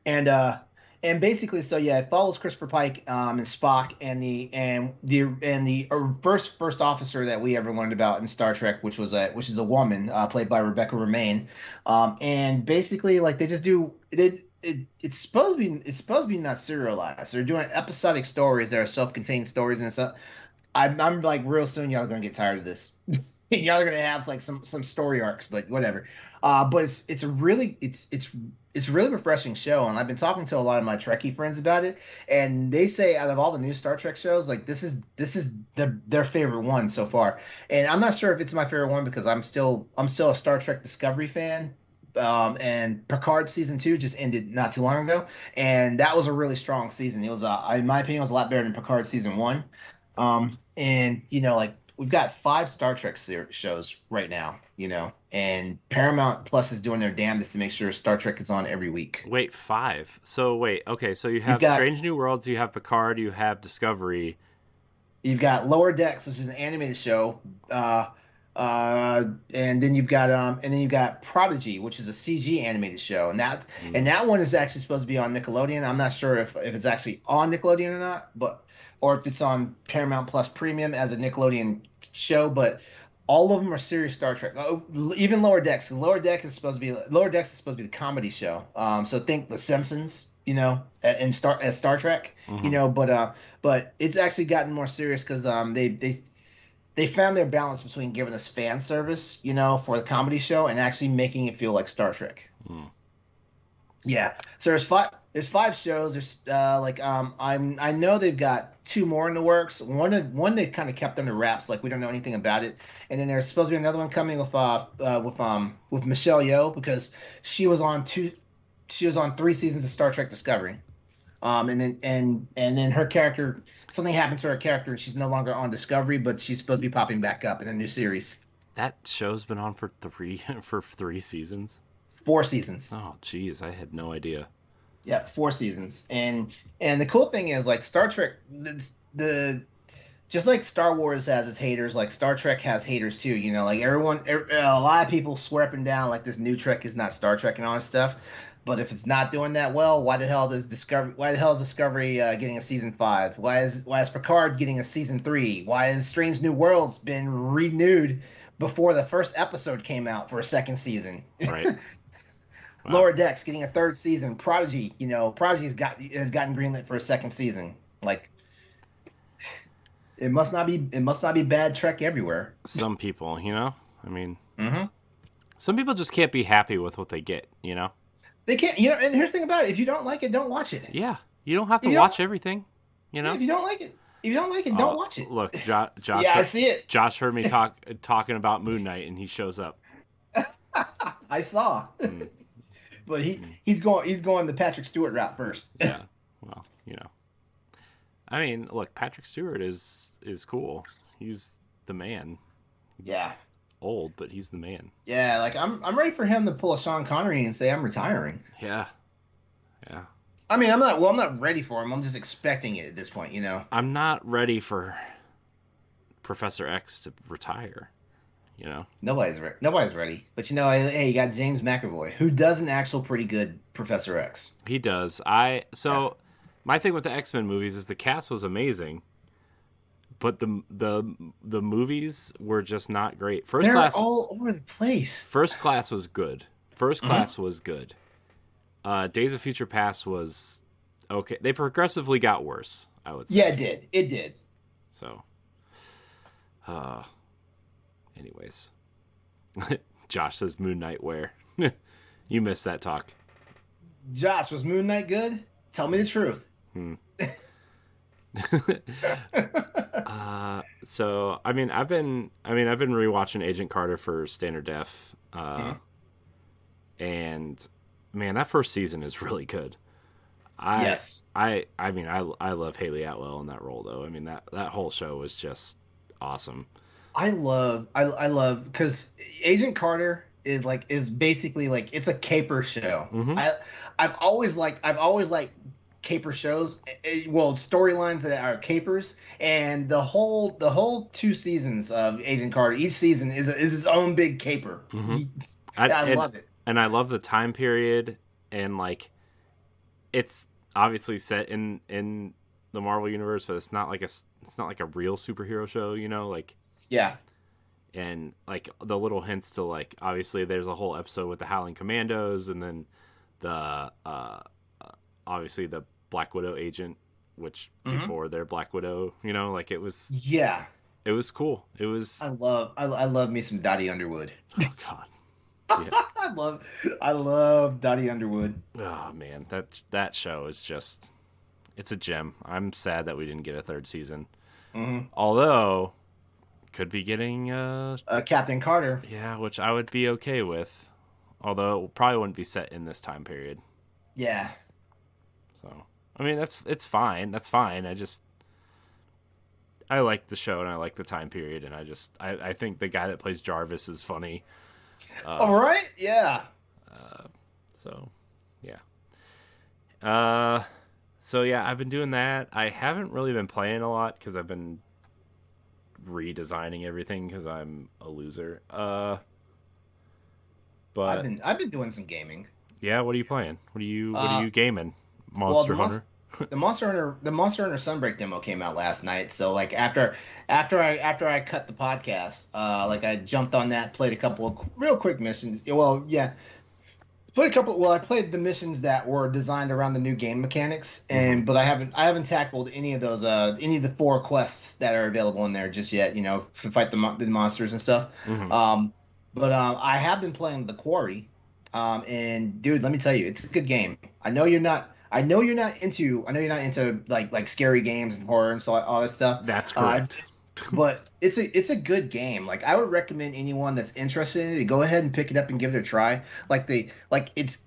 And And basically, so yeah, it follows Christopher Pike and Spock and the first officer that we ever learned about in Star Trek, which is a woman played by Rebecca Romaine, and basically like they just do it's supposed to be not serialized. They're doing episodic stories that are self-contained stories and stuff. I'm like real soon y'all are gonna get tired of this. Y'all are gonna have like some story arcs, but whatever. But it's a really it's a really refreshing show, and I've been talking to a lot of my Trekkie friends about it, and they say out of all the new Star Trek shows, like this is their favorite one so far. And I'm not sure if it's my favorite one because I'm still a Star Trek Discovery fan. And Picard season 2 just ended not too long ago, and that was a really strong season. It was, in my opinion, it was a lot better than Picard season 1. And like we've got 5 Star Trek shows right now, and Paramount Plus is doing their damnedest to make sure Star Trek is on every week. Wait, 5? So wait, okay, so you have Strange New Worlds, you have Picard, you have Discovery. You've got Lower Decks, which is an animated show, and then you've got Prodigy, which is a CG animated show, and that one is actually supposed to be on Nickelodeon. I'm not sure if it's actually on Nickelodeon or not, or if it's on Paramount Plus Premium as a Nickelodeon show, but all of them are serious Star Trek. Oh, even Lower Decks. Lower Decks is supposed to be the comedy show. So think The Simpsons, as Star Trek, but it's actually gotten more serious because they found their balance between giving us fan service, for the comedy show and actually making it feel like Star Trek. Yeah. So there's 5 shows. There's I know they've got 2 more in the works. One they kind of kept under wraps, like we don't know anything about it. And then there's supposed to be another one coming with Michelle Yeoh, because she was on 3 seasons of Star Trek Discovery. And then her character, something happened to her character and she's no longer on Discovery, but she's supposed to be popping back up in a new series. That show's been on for 3 seasons. 4 seasons. Oh, geez, I had no idea. Yeah, 4 seasons, and the cool thing is, like, Star Trek, just like Star Wars has its haters, like Star Trek has haters too. Like a lot of people swear up and down like this new Trek is not Star Trek and all that stuff. But if it's not doing that well, why the hell is Discovery getting a season 5? Why is Picard getting a season 3? Why has Strange New Worlds been renewed before the first episode came out for a second season? Right. Wow. Lower Decks getting a 3rd season. Prodigy, Prodigy has gotten greenlit for a 2nd season. Like, it must not be bad Trek everywhere. Some people, I mean, some people just can't be happy with what they get, They can't, and here's the thing about it: if you don't like it, don't watch it. Yeah, you don't have to watch everything, Yeah, if you don't like it, don't watch it. Look, Josh. Yeah, I see it. Josh heard me talking about Moon Knight, and he shows up. I saw. But he's going the Patrick Stewart route first. Yeah, well, I mean, look, Patrick Stewart is cool. He's the man. He's old, but he's the man. Yeah, like I'm ready for him to pull a Sean Connery and say I'm retiring. Yeah. I mean, I'm not ready for him. I'm just expecting it at this point. I'm not ready for Professor X to retire. Nobody's ready. But hey, you got James McAvoy, who does an actual pretty good Professor X. He does. My thing with the X-Men movies is the cast was amazing, but the movies were just not great. They're all over the place. First Class was good. Days of Future Past was okay. They progressively got worse, I would say. Yeah, it did. So, anyways, Josh says Moon Knight where? You missed that talk. Josh, was Moon Knight good? Tell me the truth. So I've been rewatching Agent Carter for Standard Def, and man, that first season is really good. I love Haley Atwell in that role though. I mean that whole show was just awesome. I love because Agent Carter is basically like it's a caper show. I've always liked caper shows, storylines that are capers, and the whole 2 seasons of Agent Carter, each season is its own big caper. I love it, and I love the time period, and like it's obviously set in the Marvel universe, but it's not like a real superhero show, like. Yeah. And like the little hints to like obviously there's a whole episode with the Howling Commandos, and then the obviously the Black Widow agent, which before their Black Widow, like it was Yeah. cool. It was. I love me some Dottie Underwood. Oh God. Yeah. I love Dottie Underwood. Oh man, that show is just, it's a gem. I'm sad that we didn't get a third season. Although could be getting Captain Carter. Yeah, which I would be okay with. Although it probably wouldn't be set in this time period. Yeah. So I mean it's fine. That's fine. I like the show and I like the time period, and I think the guy that plays Jarvis is funny. All right. Yeah. So yeah. So yeah, I've been doing that. I haven't really been playing a lot because I've been redesigning everything because I'm a loser. But I've been doing some gaming. Yeah, what are you playing? What are you gaming? Monster Hunter. The Monster Hunter Sunbreak demo came out last night. So like after I cut the podcast, like I jumped on that, played a couple of real quick missions. Well, yeah. I played the missions that were designed around the new game mechanics, but I haven't tackled any of those any of the 4 quests that are available in there just yet. To fight the monsters and stuff. But I have been playing The Quarry, and dude, let me tell you, it's a good game. I know you're not into like scary games and horror and so all that stuff. That's correct. But it's a good game. Like I would recommend anyone that's interested in it to go ahead and pick it up and give it a try. It's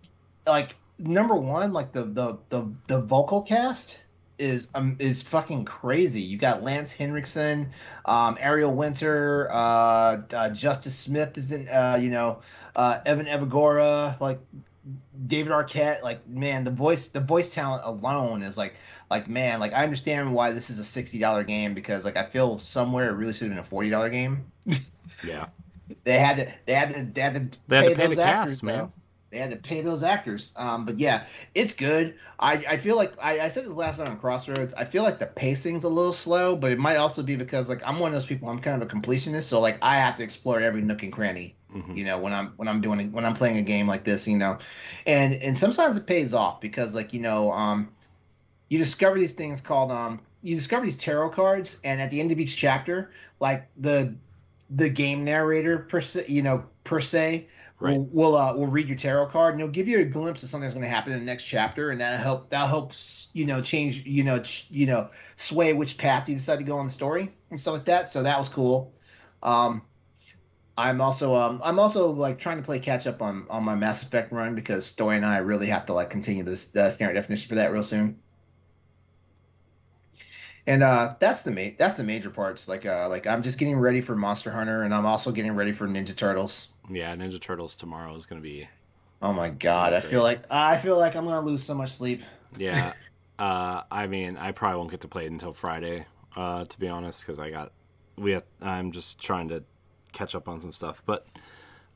number one, like the vocal cast is fucking crazy. You got Lance Henriksen, Ariel Winter, Justice Smith is in, Evan Evagora, like David Arquette. Like man, the voice talent alone is like man, like I understand why this is a $60 game, because like I feel somewhere it really should have been a $40 game. Yeah, they had to pay those actors, man. They had to pay those actors. But yeah, it's good. I feel like I said this last night on Crossroads. I feel like the pacing's a little slow, but it might also be because like I'm one of those people. I'm kind of a completionist, so like I have to explore every nook and cranny. When I'm playing a game like this, and sometimes it pays off because like you discover these things called you discover these tarot cards, and at the end of each chapter, like the game narrator per se right. will read your tarot card, and he'll give you a glimpse of something that's going to happen in the next chapter, and that helps change sway which path you decide to go on the story and stuff like that. So that was cool. I'm also like trying to play catch up on my Mass Effect run, because Story and I really have to like continue this standard definition for that real soon. And that's the major parts. Like I'm just getting ready for Monster Hunter, and I'm also getting ready for Ninja Turtles. Yeah, Ninja Turtles tomorrow is going to be. Oh my God, I feel like I'm going to lose so much sleep. Yeah, I mean, I probably won't get to play it until Friday, to be honest, because I'm just trying to catch up on some stuff. But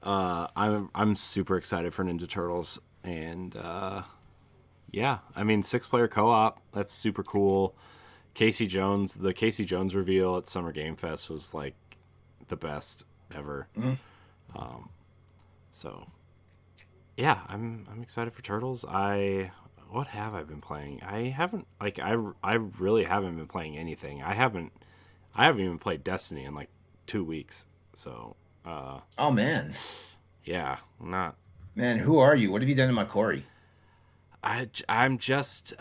I'm super excited for Ninja Turtles, and yeah, I mean 6-player co-op, that's super cool. The Casey Jones reveal at Summer Game Fest was like the best ever. So yeah, I'm excited for Turtles. What have I been playing? I really haven't been playing anything. I haven't even played Destiny in like 2 weeks. So oh man, yeah, I'm not. Man, who are you? What have you done to my Corey? I'm just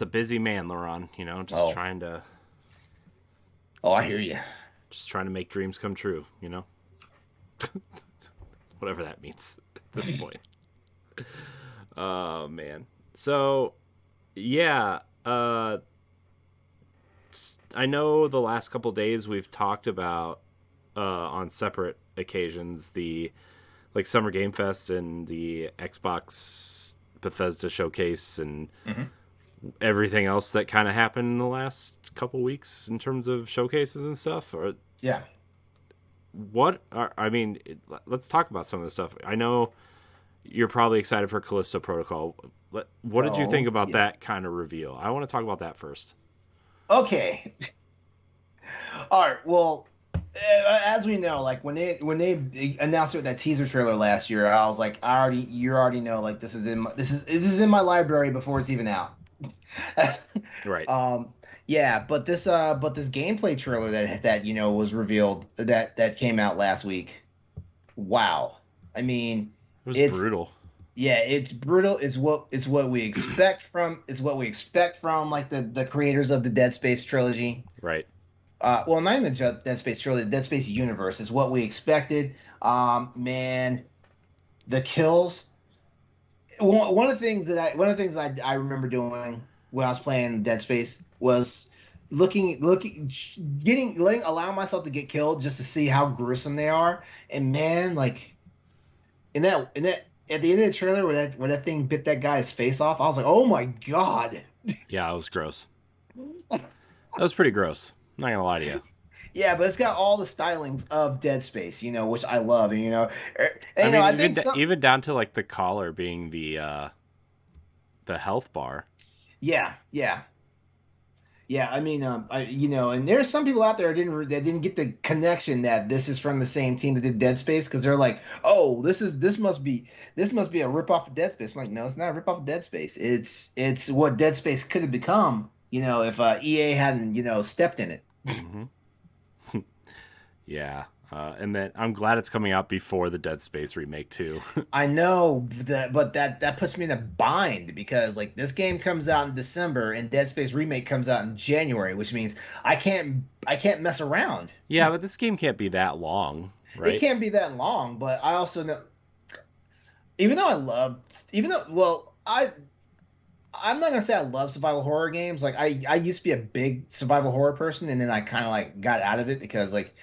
a busy man, LeRon. Trying to. Oh, I hear you. Just trying to make dreams come true. Whatever that means at this point. Oh man. So, yeah. I know the last couple days we've talked about on separate occasions the like Summer Game Fest and the Xbox Bethesda Showcase and everything else that kind of happened in the last couple weeks in terms of showcases and stuff. Or yeah, let's talk about some of this stuff. I know you're probably excited for Callisto Protocol. What did you think about yeah. that kind of reveal? I want to talk about that first. Okay. All right. Well, as we know, like when they announced it with that teaser trailer last year, I was like, you already know, like this is in my library before it's even out. Right. um, yeah, but this gameplay trailer that was revealed that came out last week. Wow. I mean, It was it's brutal. yeah, it's brutal. It's what we expect from like the creators of the Dead Space trilogy. Right. Well, not even the Dead Space trilogy, the Dead Space universe is what we expected. Man, the kills. One of the things I remember doing when I was playing Dead Space was looking, allowing myself to get killed just to see how gruesome they are. And man, like in that at the end of the trailer where that thing bit that guy's face off, I was like, oh my god. Yeah, it was gross. That was pretty gross. I'm not gonna lie to you. Yeah, but it's got all the stylings of Dead Space, which I love, I mean, I think some. even down to like the collar being the health bar. Yeah, yeah, yeah. I mean, and there's some people out there that didn't get the connection that this is from the same team that did Dead Space because they're like, oh, this must be a ripoff of Dead Space. I'm like, no, it's not a ripoff of Dead Space. It's what Dead Space could have become, if EA hadn't stepped in it. Mm-hmm. Yeah. And then I'm glad it's coming out before the Dead Space remake too. I know that, but that puts me in a bind because like this game comes out in December and Dead Space remake comes out in January, which means I can't mess around. Yeah, but this game can't be that long, It right? can't be that long, but I also know even though well I'm not gonna say I love survival horror games. Like I used to be a big survival horror person, and then I kind of like got out of it because like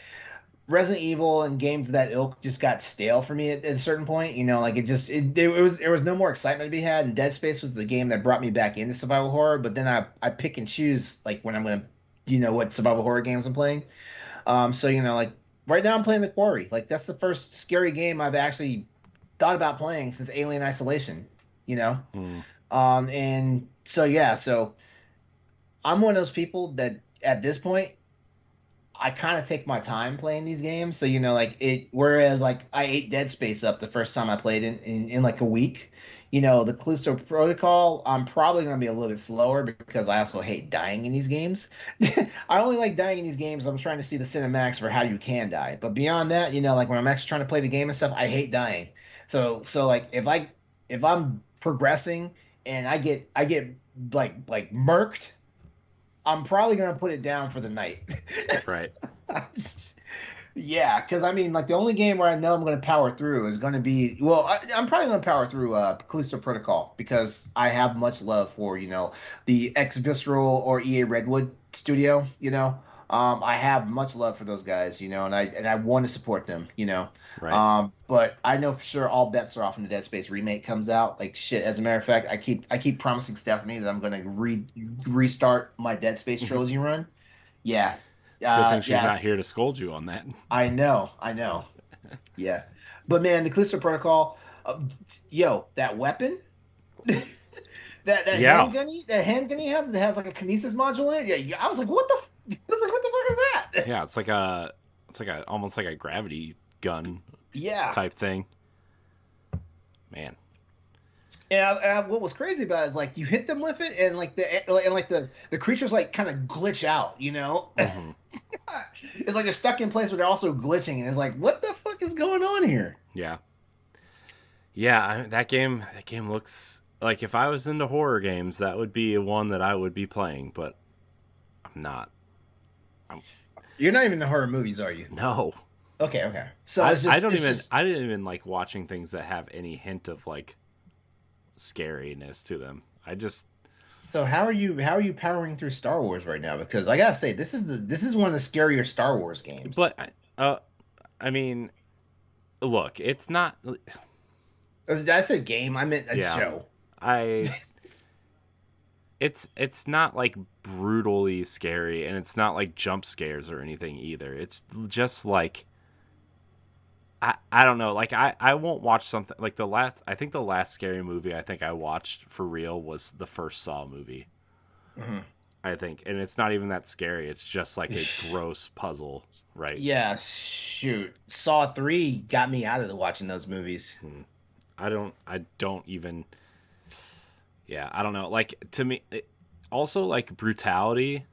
Resident Evil and games of that ilk just got stale for me at a certain point. Like there was no more excitement to be had. And Dead Space was the game that brought me back into survival horror. But then I pick and choose like when I'm gonna, what survival horror games I'm playing. So like right now I'm playing The Quarry. Like that's the first scary game I've actually thought about playing since Alien Isolation. You know, Mm. and so yeah, so I'm one of those people that at this point I kind of take my time playing these games. So, like whereas like I ate Dead Space up the first time I played in like a week, the Callisto Protocol, I'm probably going to be a little bit slower because I also hate dying in these games. I only like dying in these games. I'm trying to see the cinematics for how you can die. But beyond that, like when I'm actually trying to play the game and stuff, I hate dying. So like if I'm progressing and I get like murked, I'm probably gonna put it down for the night. Right. Yeah, because I mean, like the only game where I know I'm gonna power through is gonna be I'm probably gonna power through Callisto Protocol because I have much love for the ex Visceral or EA Redwood studio. I have much love for those guys. And I want to support them. Right. But I know for sure all bets are off when the Dead Space remake comes out. Like shit. As a matter of fact, I keep promising Stephanie that I'm gonna restart my Dead Space trilogy run. Yeah. Good thing she's Yeah. not here to scold you on that. I know. I know. Yeah. But man, the Callisto Protocol, that weapon, Yeah. handgun he has that has like a kinesis module in it. Yeah. I was like, what the? I was like, what the fuck is that? Yeah, it's like a almost like a gravity gun Yeah. type thing. Man. And what was crazy about it is like you hit them with it, and like the creatures like kind of glitch out. Mm-hmm. It's like they're stuck in place, but they're also glitching, and it's like, what the fuck is going on here? Yeah. Yeah, that game looks like if I was into horror games, that would be one that I would be playing, but I'm not. You're not even into horror movies, are you? No. Okay. So I, it's just, I don't it's even just I didn't even like watching things that have any hint of like scariness to them. So how are you powering through Star Wars right now? Because I gotta say, this is one of the scarier Star Wars games. But I mean, look, it's not. Did I say game? I meant a Yeah. show. It's not like brutally scary, and it's not like jump scares or anything either. It's just like I don't know. Like I won't watch something like I think the last scary movie I think I watched for real was the first Saw movie. Mm-hmm. I think, and it's not even that scary. It's just like a gross puzzle, right? Yeah, shoot. Saw 3 got me out of watching those movies. I don't even. Yeah, I don't know. Like to me, also like brutality.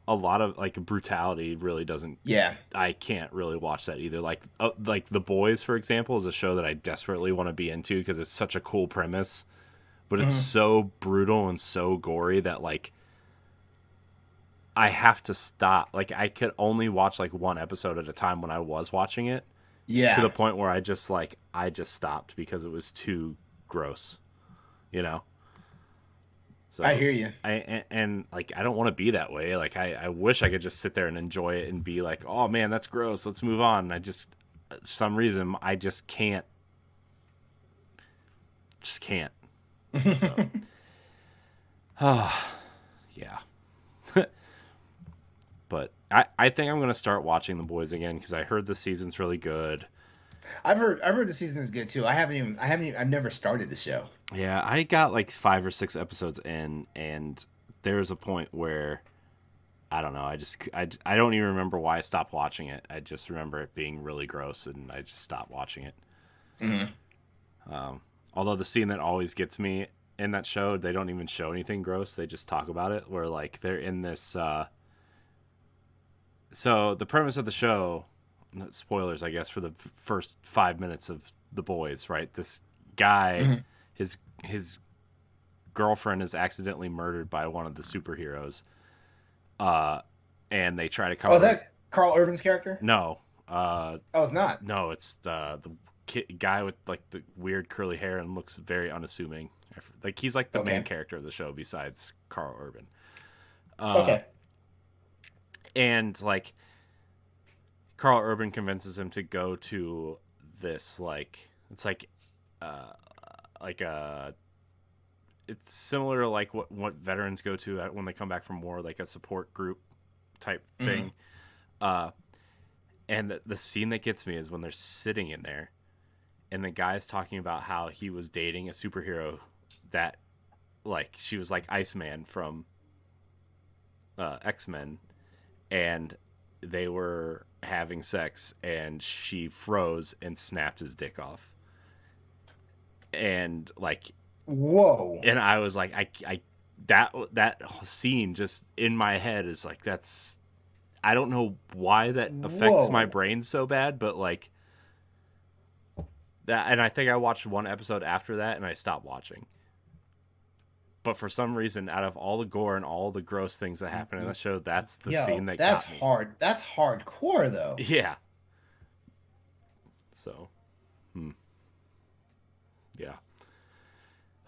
A lot of like brutality really doesn't. Yeah. I can't really watch that either. Like The Boys, for example, is a show that I desperately want to be into because it's such a cool premise, but it's so brutal and so gory that like I have to stop. Like I could only watch like one episode at a time when I was watching it. Yeah. To the point where I just stopped because it was too gross. You know. So I hear you. And like I don't want to be that way. Like I wish I could just sit there and enjoy it and be like, oh man, that's gross. Let's move on. And I just some reason I just can't. Just can't. So. Yeah. But I think I'm gonna start watching The Boys again because I heard the season's really good. I've heard the season is good too. I've never started the show. Yeah, I got like 5 or 6 episodes in, and there's a point where I don't know. I don't even remember why I stopped watching it. I just remember it being really gross, and I just stopped watching it. Although the scene that always gets me in that show, they don't even show anything gross. They just talk about it. Where like they're in this. So the premise of the show, spoilers, I guess, for the first 5 minutes of The Boys, right? This guy, his girlfriend is accidentally murdered by one of the superheroes, and they try to cover. Oh, is that Carl Urban's character? No. It's not. No, it's the guy with like the weird curly hair and looks very unassuming. Like he's like the main character of the show besides Carl Urban. Okay. And like Carl Urban convinces him to go to this like it's like it's similar to like what veterans go to when they come back from war, like a support group type thing. And the scene that gets me is when they're sitting in there and the guy's talking about how he was dating a superhero that like she was like Iceman from X-Men, and they were having sex and she froze and snapped his dick off. And like, whoa. And I was like, I that scene just in my head is like, that's, I don't know why that affects my brain so bad, but like that. And I think I watched one episode after that and I stopped watching. But for some reason, out of all the gore and all the gross things that happen in the show, that's the scene that got me. Hard. That's hardcore, though. Yeah. So, yeah.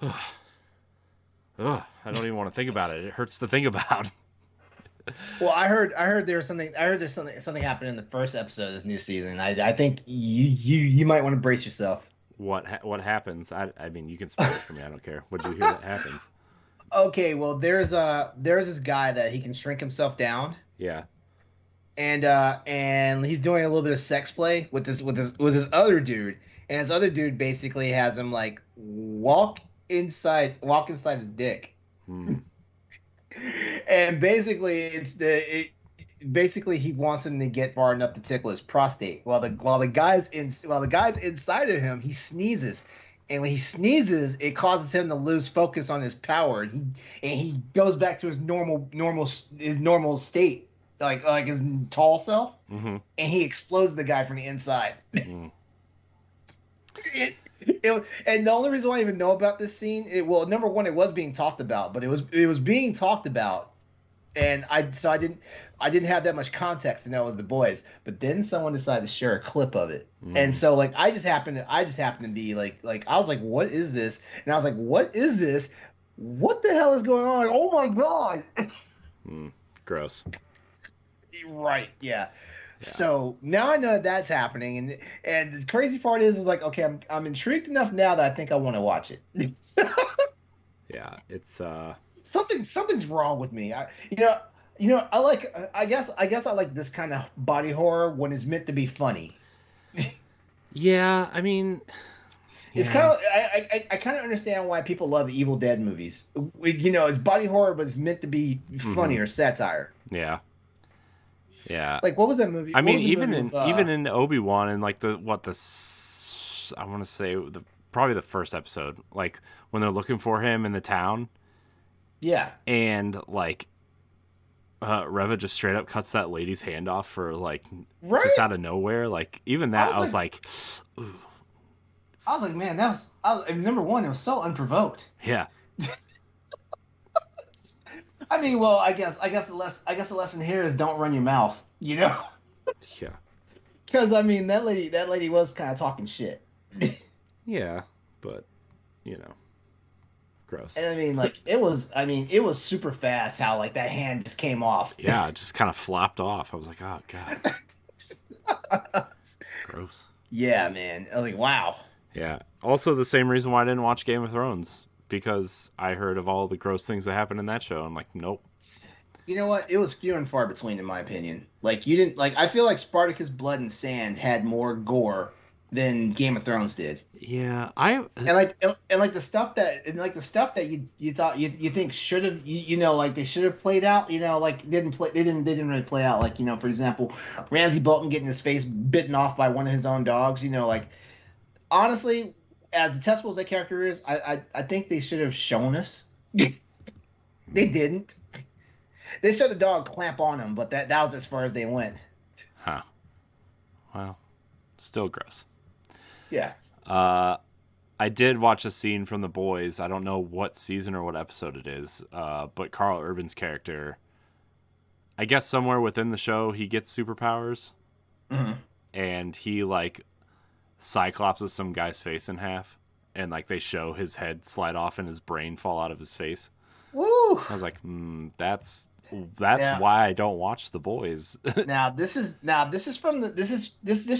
I don't even want to think about it. It hurts to think about. Well, I heard there's something happened in the first episode of this new season. I think you might want to brace yourself. What happens? I mean, you can spoil it for me. I don't care. What did you hear that happens? Okay, well, there's this guy that he can shrink himself down. Yeah. And he's doing a little bit of sex play with this other dude, and this other dude basically has him like walk inside his dick. And basically basically he wants him to get far enough to tickle his prostate. While the guy's inside of him, he sneezes. And when he sneezes, it causes him to lose focus on his power. And he goes back to his normal state, like his tall self. And he explodes the guy from the inside. And the only reason why I even know about this scene, number one, it was being talked about, but it was being talked about, and I didn't have that much context to know it was The Boys. But then someone decided to share a clip of it, and so like I just happened to be like I was like, what is this? And I was like, what is this? What the hell is going on? Like, oh my god! Gross. Right? Yeah. So now I know that's happening, and the crazy part is like, okay, I'm intrigued enough now that I think I want to watch it. Yeah, it's something's wrong with me. I guess I like this kind of body horror when it's meant to be funny. Yeah, I mean, It's yeah. kind of I kind of understand why people love the Evil Dead movies. It's body horror, but it's meant to be funny or satire. Yeah. Yeah. Like what was that movie? I What mean, was the movie with even in Obi-Wan and like I want to say probably the first episode, like when they're looking for him in the town, yeah, and like Reva just straight up cuts that lady's hand off for like right? just out of nowhere. Like even that, I was like, ooh. I was like, man, number one. It was so unprovoked. Yeah. I mean, well, I guess the lesson here is don't run your mouth. Yeah. Because I mean, that lady was kind of talking shit. Yeah, but gross. And I mean, like it was super fast how like that hand just came off. Yeah, it just kind of flopped off. I was like, oh god, gross. Yeah, man. I was like, wow. Yeah. Also, the same reason why I didn't watch Game of Thrones, because I heard of all the gross things that happened in that show. I'm like, nope. You know what? It was few and far between, in my opinion. Like you didn't like. I feel like Spartacus: Blood and Sand had more gore than Game of Thrones did. Yeah, and the stuff that you thought you think should have like they should have played out. Like they didn't really play out. Like for example, Ramsay Bolton getting his face bitten off by one of his own dogs. Like honestly, as detestable as that character is, I think they should have shown us. They didn't. They showed the dog clamp on him, but that was as far as they went. Huh. Well, still gross. Yeah. I did watch a scene from The Boys. I don't know what season or what episode it is, but Carl Urban's character, I guess somewhere within the show, he gets superpowers. Mm-hmm. And he, like, cyclopses some guy's face in half. And, like, they show his head slide off and his brain fall out of his face. Woo! I was like, that's why I don't watch The Boys. This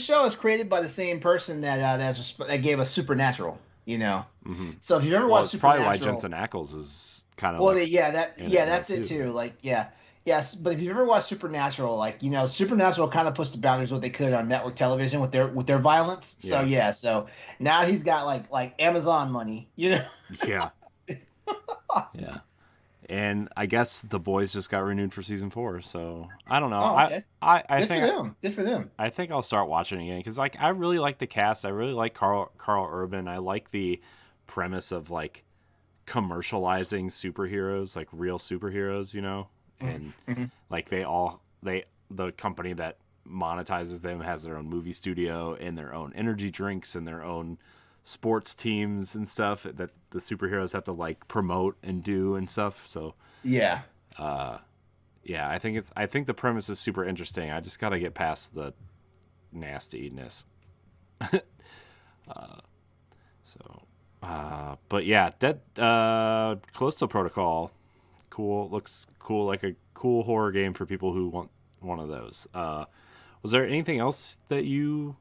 show is created by the same person that gave us Supernatural. Mm-hmm. So if you've ever watched it's Supernatural, probably why Jensen Ackles is kind of that's it too. Like yes, but if you've ever watched Supernatural, like Supernatural kind of pushed the boundaries what they could on network television with their violence. Yeah. So now he's got like Amazon money. Yeah. Yeah. And I guess The Boys just got renewed for season 4, so I don't know. Oh, okay. I Good think for them. Good for them. I think I'll start watching again because like I really like the cast. I really like Carl Urban. I like the premise of like commercializing superheroes, like real superheroes, and Mm-hmm. like the company that monetizes them has their own movie studio and their own energy drinks and their own sports teams and stuff that the superheroes have to like promote and do and stuff. So yeah, I think the premise is super interesting. I just got to get past the nastiness. But yeah, Dead Callisto Protocol, cool. Looks cool, like a cool horror game for people who want one of those. Was there anything else that you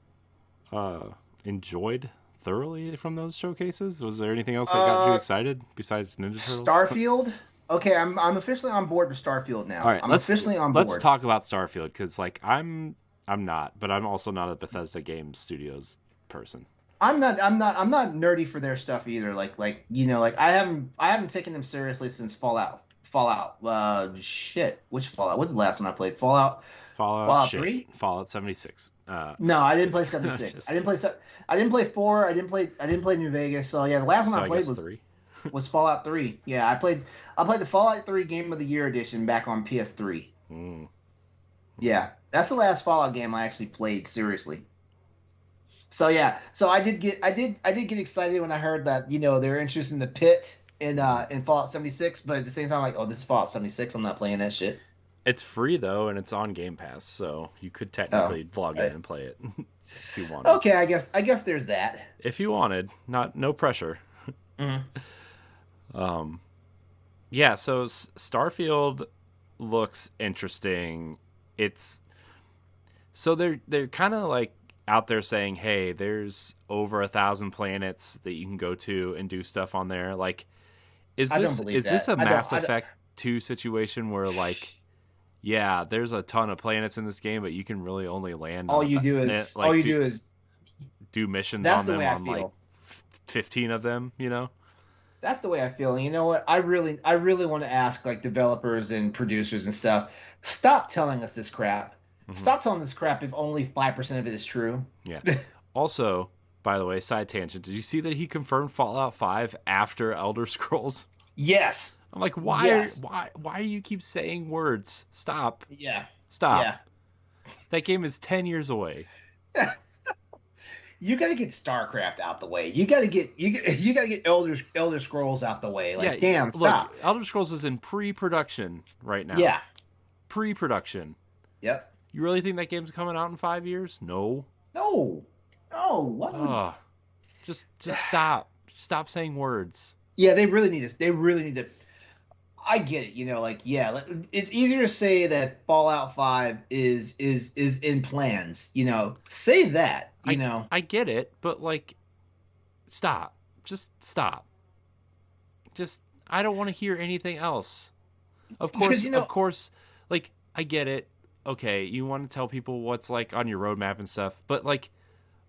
enjoyed thoroughly from those showcases? Was there anything else that got you excited besides Ninja Turtles? Starfield. Okay, I'm officially on board with Starfield now. All right, I'm officially on board. Let's talk about Starfield because like I'm not, but I'm also not a Bethesda Game Studios person. I'm not nerdy for their stuff either. Like I haven't taken them seriously since Fallout. Which Fallout? What's the last one I played? Fallout 3? Fallout 76. No, I didn't play 76. I didn't play 4. I didn't play New Vegas. So yeah, the last one I played was 3. Was Fallout 3. Yeah, I played the Fallout 3 Game of the Year edition back on PS3. Yeah, that's the last Fallout game I actually played seriously. So yeah, so I did get excited when I heard that they're interested in the pit in Fallout 76, but at the same time like, oh, this is Fallout 76, I'm not playing that shit. It's free though, and it's on Game Pass, so you could technically log in and play it if you wanted. Okay, I guess there's that. If you wanted, no pressure. Mm-hmm. Yeah, so Starfield looks interesting. It's so they're kind of like out there saying, hey, there's over 1,000 planets that you can go to and do stuff on there. Like, is this a Mass Effect 2 situation where like, yeah, there's a ton of planets in this game, but you can really only land. Do do missions That's on the them way I on like feel. 15 of them, you know? That's the way I feel. And you know what? I really want to ask like developers and producers and stuff. Stop telling us this crap. Hmm. Stop telling this crap if only 5% of it is true. Yeah. Also, by the way, side tangent, did you see that he confirmed Fallout 5 after Elder Scrolls? Yes. I'm like, Yes. why do you keep saying words? Stop. Yeah. Stop. Yeah. That game is 10 years away. You got to get StarCraft out the way. You got to get Elder Scrolls out the way. Yeah, Like, damn, look, stop. Elder Scrolls is in pre-production right now. Yeah. Pre-production. Yep. You really think that game's coming out in 5 years? No. No. No. What would Ugh. Just stop. Stop saying words. Yeah, they really need to. They really need to. I get it. Like, yeah, it's easier to say that Fallout 5 is in plans. Say that. I get it, but like, stop. Just stop. Just I don't want to hear anything else. Because Of course, like I get it. Okay, you want to tell people what's like on your roadmap and stuff, but like,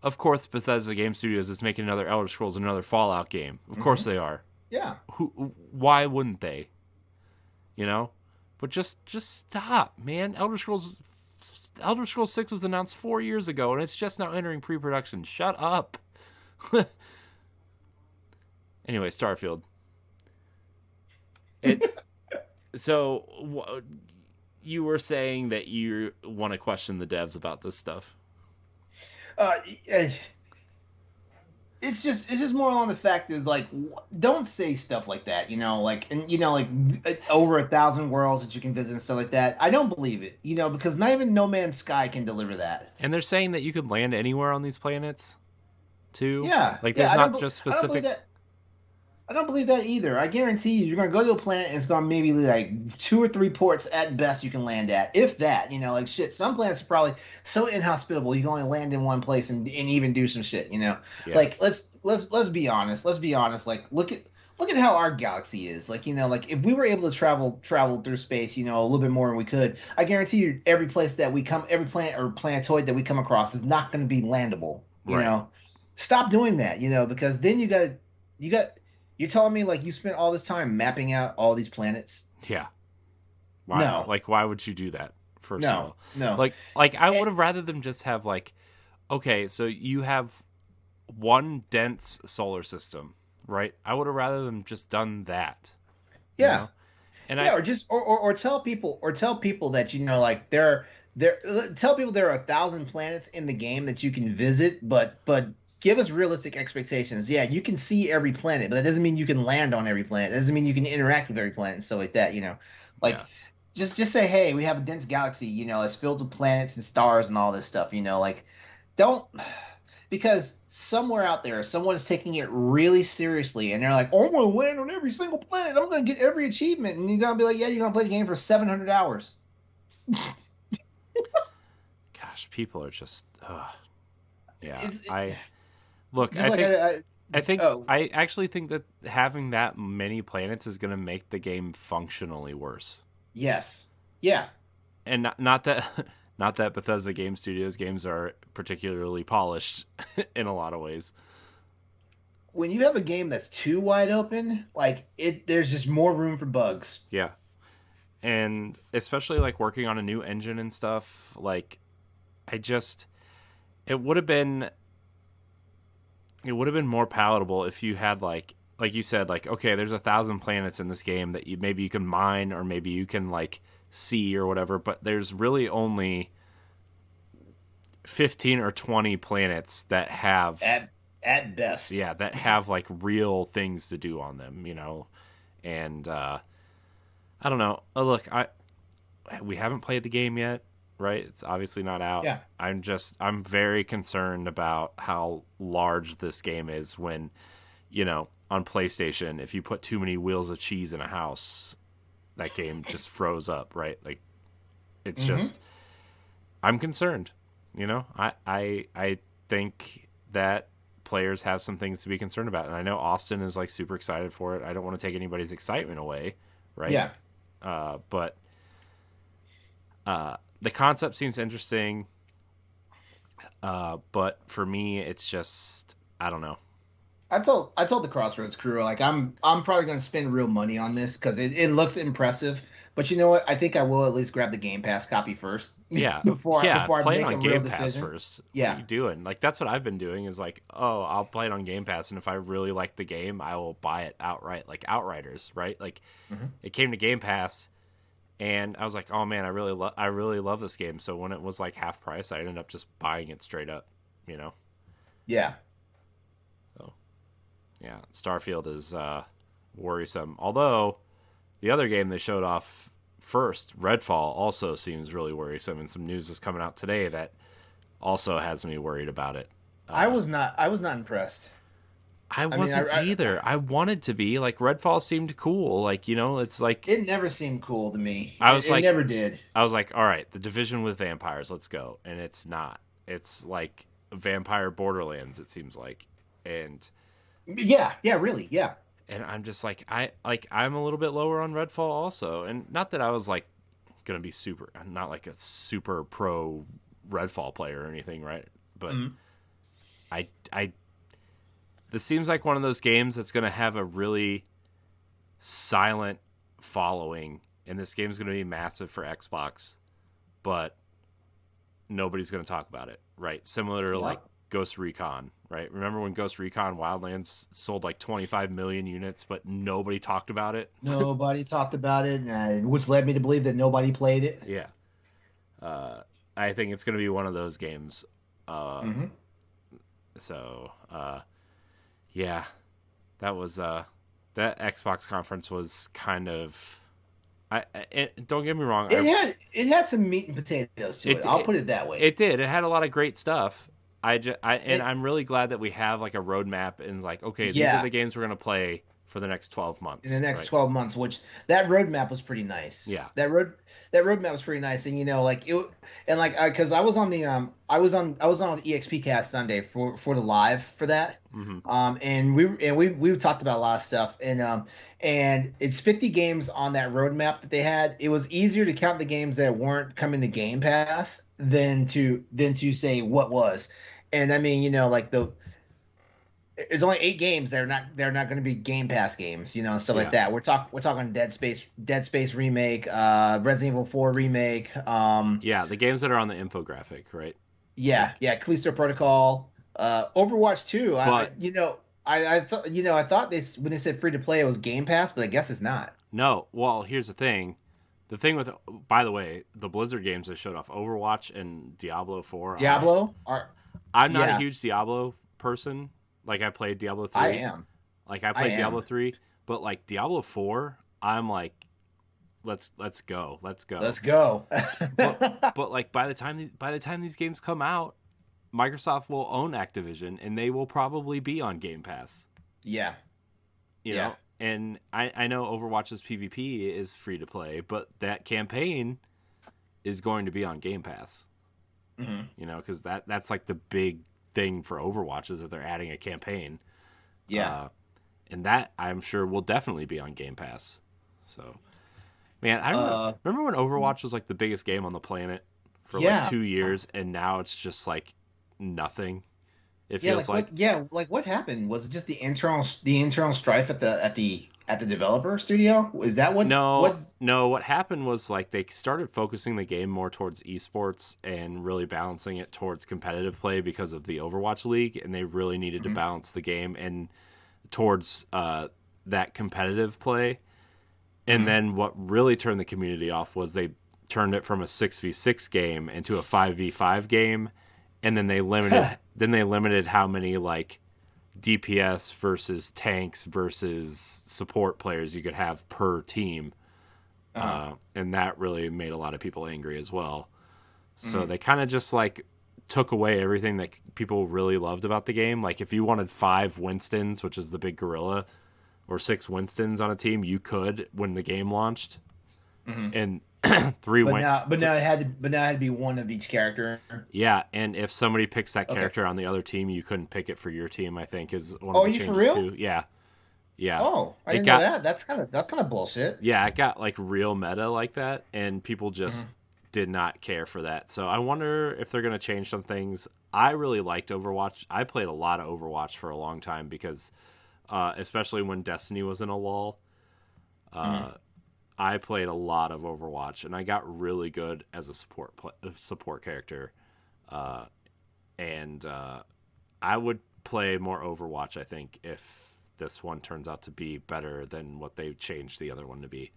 of course, Bethesda Game Studios is making another Elder Scrolls and another Fallout game. Of course they are. yeah. Why wouldn't they? But just stop, man. Elder Scrolls 6 was announced 4 years ago, and it's just now entering pre-production. Shut up. Anyway, Starfield. So you were saying that you want to question the devs about this stuff. Uh, eh, it's just more on the fact is like don't say stuff like that. Over 1,000 worlds that you can visit and stuff like that. I don't believe it. Because not even No Man's Sky can deliver that. And they're saying that you could land anywhere on these planets, too. Yeah. Like Yeah. there's not just I don't believe specific. that. I don't believe that either. I guarantee you're going to go to a planet and it's going to maybe like 2 or 3 ports at best you can land at, if that. Like shit. Some planets are probably so inhospitable you can only land in one place and even do some shit. Yeah. Like let's be honest. Let's be honest. Like look at how our galaxy is. Like like if we were able to travel through space, a little bit more than we could, I guarantee you every planet or planetoid that we come across is not going to be landable. Right. Stop doing that. Because then you got. You're telling me like you spent all this time mapping out all these planets? Yeah. Why? No. Like, why would you do that? First of all, No. Like I would have rather them just have like, okay, so you have one dense solar system, right? I would have rather them just done that. Yeah. And or just or tell people that like tell people there are 1,000 planets in the game that you can visit, but give us realistic expectations. Yeah, you can see every planet, but that doesn't mean you can land on every planet. That doesn't mean you can interact with every planet and stuff like that. Like Yeah. just say, hey, we have a dense galaxy. It's filled with planets and stars and all this stuff. Like don't. Because somewhere out there, someone is taking it really seriously, and they're like, "Oh, I'm going to land on every single planet. I'm going to get every achievement." And you're going to be like, "Yeah, you're going to play the game for 700 hours." Gosh, people are just, yeah. It's- I look. Just I like think. I think. oh. I actually think that having that many planets is going to make the game functionally worse. Yes. Yeah. And not that. Not that Bethesda Game Studios games are particularly polished in a lot of ways. When you have a game that's too wide open, like there's just more room for bugs. Yeah. And especially like working on a new engine and stuff, like it would have been more palatable if you had like you said, like, okay, there's 1,000 planets in this game that maybe you can mine or maybe you can like see or whatever, but there's really only 15 or 20 planets that have at best. Yeah, that have like real things to do on them, and I don't know. Look, we haven't played the game yet, right? It's obviously not out. Yeah. I'm very concerned about how large this game is when, on PlayStation, if you put too many wheels of cheese in a house, that game just froze up, right? Like, it's just, I'm concerned. I think that players have some things to be concerned about, and I know Austin is like super excited for it. I don't want to take anybody's excitement away, right? Yeah. But the concept seems interesting. But for me, it's just I don't know. I told the Crossroads crew like I'm probably going to spend real money on this because it looks impressive. But you know what? I think I will at least grab the Game Pass copy first Yeah, before I play it make on a real Game Pass decision. first. What are Yeah. you doing? Like that's what I've been doing. Is like, oh, I'll play it on Game Pass, and if I really like the game, I will buy it outright. Like Outriders, right? Like Hmm. it came to Game Pass, and I was like, oh man, I really love this game. So when it was like half price, I ended up just buying it straight up. You know. Yeah. So yeah, Starfield is worrisome. Although the other game they showed off first, Redfall, also seems really worrisome, and some news is coming out today that also has me worried about it. Uh, I was not impressed. I I mean, wasn't either. I wanted to be like Redfall seemed cool. Like it's like it never seemed cool to me. I was It like never did. I was like, all right, the Division with vampires, let's go, and it's not. It's like Vampire Borderlands. It seems like, and Yeah. Yeah. Really. Yeah. I'm just like I'm a little bit lower on Redfall also, and not that I was like gonna be super. I'm not like a super pro Redfall player or anything, right? But Mhm. I this seems like one of those games that's gonna have a really silent following, and this game's gonna be massive for Xbox, but nobody's gonna talk about it, right? Similar to like Yep. Ghost Recon, right? Remember when Ghost Recon Wildlands sold like 25 million units, but nobody talked about it? Nobody talked about it, which led me to believe that nobody played it. Yeah. Uh, I think it's going to be one of those games. Uh, Hmm. so, yeah, that was that Xbox conference was kind of. Don't get me wrong. It had some meat and potatoes to it. I'll put it that way. It did. It had a lot of great stuff. And It I'm really glad that we have like a roadmap and like, okay, these are Yeah, the games we're gonna play for the next 12 in the months, next right? 12 months, which that roadmap was pretty nice. Yeah. That roadmap was pretty nice, and like it, and like because I was on the I was on EXP Cast Sunday for the live for that, Mm-hmm. and we talked about a lot of stuff, and it's 50 games on that roadmap that they had. It was easier to count the games that weren't coming to Game Pass than to say what was, and I mean like there's only 8 games that are not they're not going to be Game Pass games, and stuff like Yeah. that. We're talking Dead Space remake, Resident Evil 4 remake, Yeah. The games that are on the infographic, right? yeah, Like, yeah, Callisto Protocol, Overwatch 2. but I thought I thought they when they said free to play it was Game Pass, but I guess it's not. no. Well, here's the thing. The thing with, by the way, the Blizzard games that showed off Overwatch and Diablo 4. Diablo, are I'm not a yeah, huge Diablo person. Like I played Diablo I 3. am, Like I I played am. Diablo 3, but like Diablo 4, I'm like let's go. Let's go. Let's go. But like by the time these games come out, Microsoft will own Activision and they will probably be on Game Pass, Yeah, you yeah. know. And I know Overwatch's PvP is free to play, but that campaign is going to be on Game Pass, Hmm. cuz that's like the big thing for Overwatch is that they're adding a campaign. Yeah. Uh and that I'm sure will definitely be on Game Pass. So, man, I Uh, remember when Overwatch was like the biggest game on the planet for like yeah. 2 years, and now it's just like nothing. It Yeah, feels like like what happened? Was it just the internal strife at the developer studio? Is that what no. What happened was like they started focusing the game more towards esports and really balancing it towards competitive play because of the Overwatch League, and they really needed to Mhm. balance the game and towards that competitive play. And Mhm. then what really turned the community off was they turned it from a 6v6 game into a 5v5 game, and then they limited how many like DPS versus tanks versus support players you could have per team. Uh-huh. And that really made a lot of people angry as well. So Mhm. they kind of just like took away everything that people really loved about the game. Like if you wanted 5 Winstons, which is the big gorilla, or 6 Winstons on a team, you could when the game launched. Mhm. And three But went. now it had to be one of each character. Yeah, and if somebody picks that Okay. character on the other team, you couldn't pick it for your team. I think is one Oh, of are the you for changes real? too. Yeah, yeah. Oh, I It didn't know got that. That's kind of bullshit. yeah, it got like real meta like that, and people just Mhm. did not care for that. So I wonder if they're going to change some things. I really liked Overwatch. I played a lot of Overwatch for a long time because, especially when Destiny was in a lull, I played a lot of Overwatch, and I got really good as a support character. And I would play more Overwatch, I think, if this one turns out to be better than what they changed the other one to be.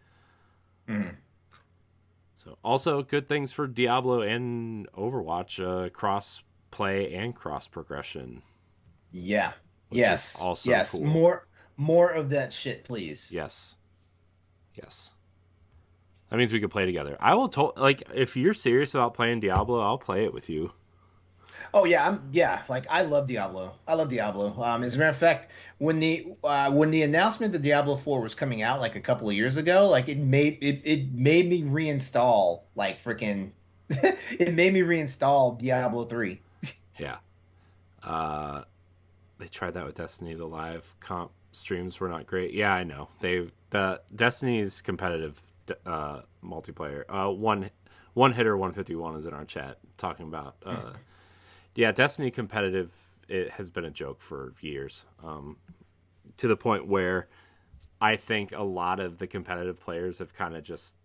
So, also good things for Diablo and Overwatch, cross play and cross progression. Yeah. Which Yes. is also Yes. cool. More of that shit, please. Yes. That means we could play together. I will like if you're serious about playing Diablo, I'll play it with you. Oh yeah. Like I love Diablo. I love Diablo. As a matter of fact, when the announcement that Diablo 4 was coming out like a couple of years ago, like it made me reinstall like freaking it made me reinstall Diablo 3. Yeah. They tried that with Destiny. The live comp streams were not great. Yeah, I know. The Destiny's competitive multiplayer. One hitter 151 is in our chat talking about. Yeah, Destiny competitive. It has been a joke for years. To the point where I think a lot of the competitive players have kind of just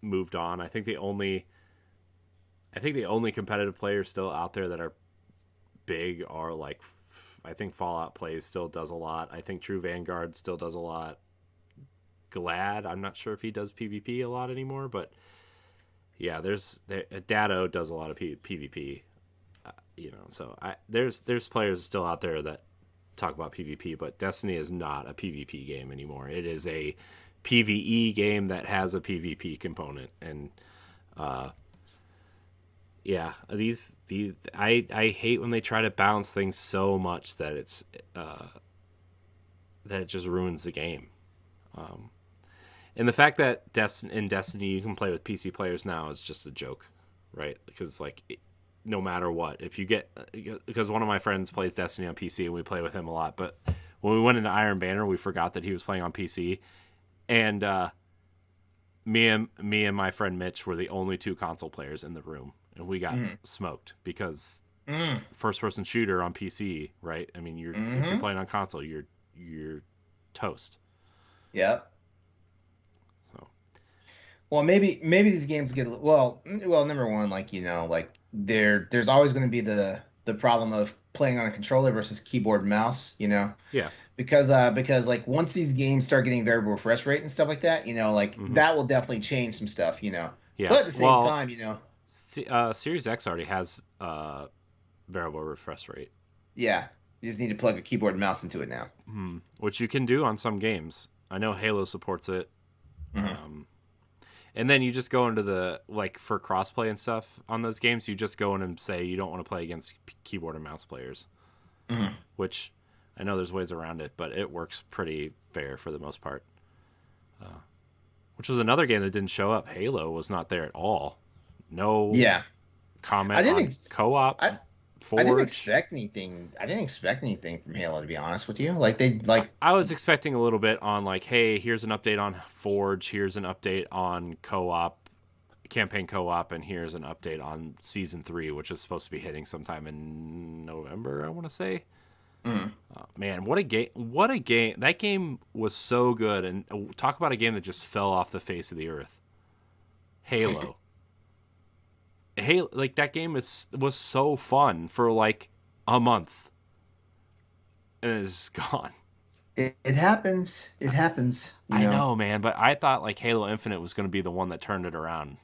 moved on. I think the only competitive players still out there that are big are like, I think Fallout Plays still does a lot. I think True Vanguard still does a lot. Glad, I'm not sure if he does PvP a lot anymore, but yeah, Dado does a lot of PvP. So there's players still out there that talk about PvP, but Destiny is not a PvP game anymore. It is a PvE game that has a PvP component, and yeah, these I hate when they try to balance things so much that it just ruins the game. And the fact that in Destiny you can play with PC players now is just a joke, right? Because no matter what, if you get, because one of my friends plays Destiny on PC and we play with him a lot, but when we went into Iron Banner, we forgot that he was playing on PC, and me and my friend Mitch were the only two console players in the room, and we got smoked because first person shooter on PC, right? I mean, if you're playing on console, you're toast. Yep. So, well, maybe these games get number one, like like there's always going to be the problem of playing on a controller versus keyboard and mouse, yeah, because like once these games start getting variable refresh rate and stuff like that, like that will definitely change some stuff, yeah. But at the same time, Series X already has variable refresh rate. Yeah, you just need to plug a keyboard and mouse into it now, which you can do on some games. I know Halo supports it. And then you just go into the, like, for crossplay and stuff on those games, you just go in and say you don't want to play against keyboard and mouse players, which I know there's ways around it, but it works pretty fair for the most part. Which was another game that didn't show up. Halo was not there at all. No comment on co-op. I didn't expect anything. I didn't expect anything from Halo, to be honest with you. I was expecting a little bit on, like, hey, here's an update on Forge, here's an update on co-op, campaign co-op, and here's an update on Season 3, which is supposed to be hitting sometime in November, I want to say. Man, what a game. What a game. That game was so good. And talk about a game that just fell off the face of the earth. Halo. Like, that game was so fun for like a month, and it's gone. It happens. It happens. I know, man, but I thought like Halo Infinite was going to be the one that turned it around.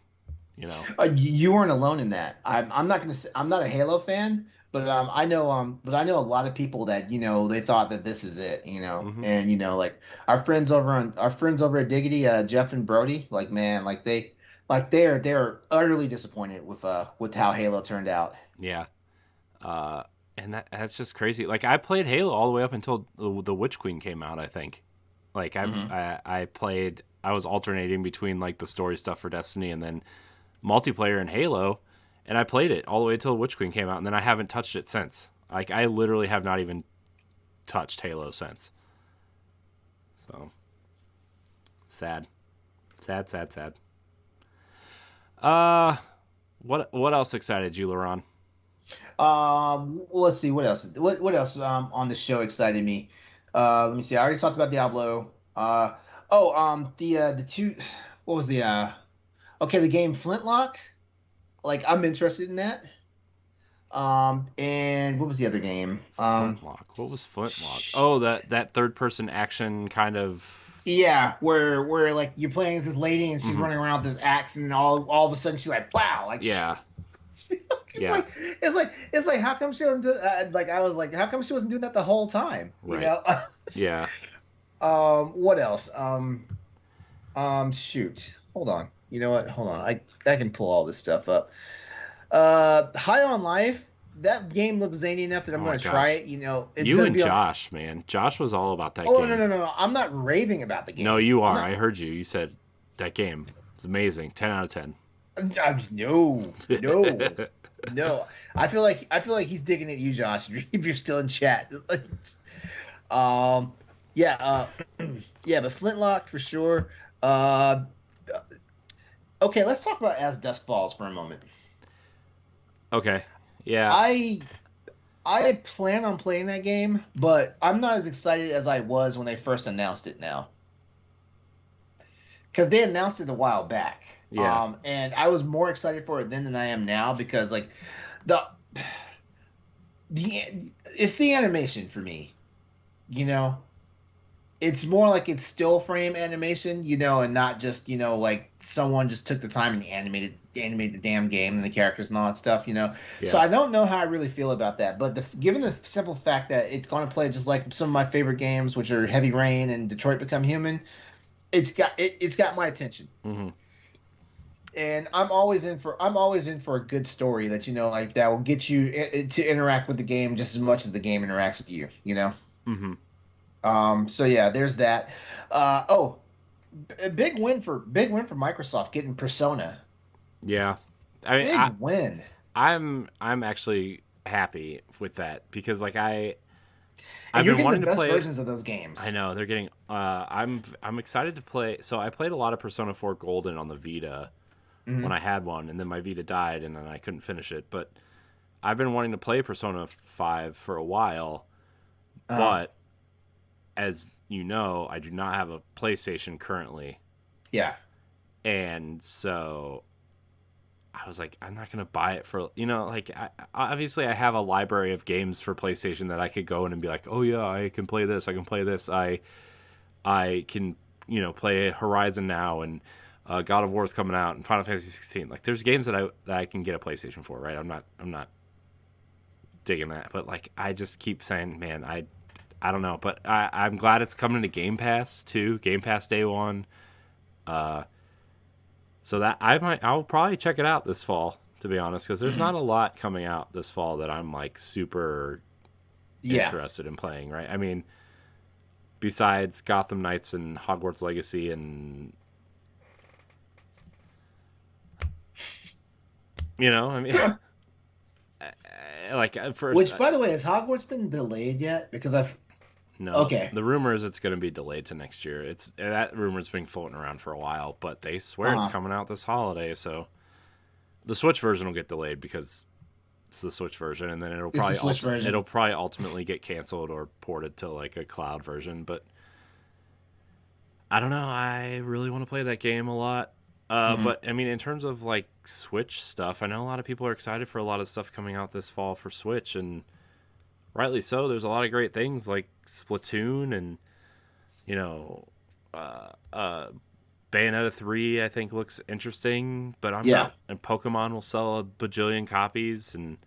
You weren't alone in that. I'm not gonna say I'm not a Halo fan, but I know a lot of people that they thought that this is it. And like our friends over at Diggity, Jeff and Brody, like, man, like they're utterly disappointed with how Halo turned out. Yeah, and that's just crazy. Like, I played Halo all the way up until the Witch Queen came out. I think, like, I played. I was alternating between like the story stuff for Destiny and then multiplayer in Halo, and I played it all the way until Witch Queen came out, and then I haven't touched it since. Like, I literally have not even touched Halo since. So sad. What else excited you, LeRon? Well, let's see what else. What else on the show excited me? Let me see. I already talked about Diablo. The two. What was the okay, the game Flintlock. Like I'm interested in that. And what was the other game? Flintlock. What was Flintlock? Oh, that third person action kind of. Yeah, where like you're playing as this lady and she's running around with this axe and all of a sudden she's like, wow, like yeah. It's like how come she wasn't doing like I was like how come she wasn't doing that the whole time? Right. You know? Yeah. What else? Shoot. Hold on. You know what? Hold on. I can pull all this stuff up. High on Life. That game looks zany enough that I'm going to try it. You know, it's you gonna and be Josh, man. Josh was all about that game. Oh no! I'm not raving about the game. No, you are. I heard you. You said that game is amazing. 10 out of 10. No. I feel like he's digging at you, Josh. If you're still in chat. Yeah, but Flintlock for sure. Okay, let's talk about As Dusk Falls for a moment. Okay. Yeah. I plan on playing that game, but I'm not as excited as I was when they first announced it now. Because they announced it a while back. Yeah. And I was more excited for it then than I am now because like it's the animation for me. You know? It's more like it's still frame animation, you know, and not just, you know, like someone just took the time and animated the damn game and the characters and all that stuff, you know. Yeah. So I don't know how I really feel about that, but given the simple fact that it's going to play just like some of my favorite games, which are Heavy Rain and Detroit Become Human, it's got my attention. Mm-hmm. And I'm always in for a good story that, you know, like that will get you to interact with the game just as much as the game interacts with you, you know. Mm-hmm. So yeah, there's that. A big win for Microsoft getting Persona. Yeah, I mean, big win. I'm actually happy with that because like I've been wanting to play versions of those games. I know they're getting. I'm excited to play. So I played a lot of Persona 4 Golden on the Vita when I had one, and then my Vita died, and then I couldn't finish it. But I've been wanting to play Persona 5 for a while, but as you know, I do not have a PlayStation currently. Yeah. And so I was like, I'm not going to buy it for, you know, like, obviously I have a library of games for PlayStation that I could go in and be like, oh yeah, I can play this. I can play this. I can, you know, play Horizon now and God of War is coming out and Final Fantasy 16. Like there's games that I can get a PlayStation for, right? I'm not digging that, but like, I just keep saying, man, I don't know, but I'm glad it's coming to Game Pass too. Game Pass Day 1. So that I'll probably check it out this fall, to be honest, because there's not a lot coming out this fall that I'm like super interested in playing, right? I mean, besides Gotham Knights and Hogwarts Legacy and you know, I mean like which by the way, has Hogwarts been delayed yet? Because No. Okay. The rumor is it's going to be delayed to next year. That rumor's been floating around for a while, but they swear it's coming out this holiday. So the Switch version will get delayed because it's the Switch version, and then it'll probably ultimately get canceled or ported to like a cloud version. But I don't know. I really want to play that game a lot. But I mean, in terms of like Switch stuff, I know a lot of people are excited for a lot of stuff coming out this fall for Switch, and rightly so. There's a lot of great things like Splatoon and, you know, Bayonetta 3 I think looks interesting, but I'm not. And Pokemon will sell a bajillion copies, and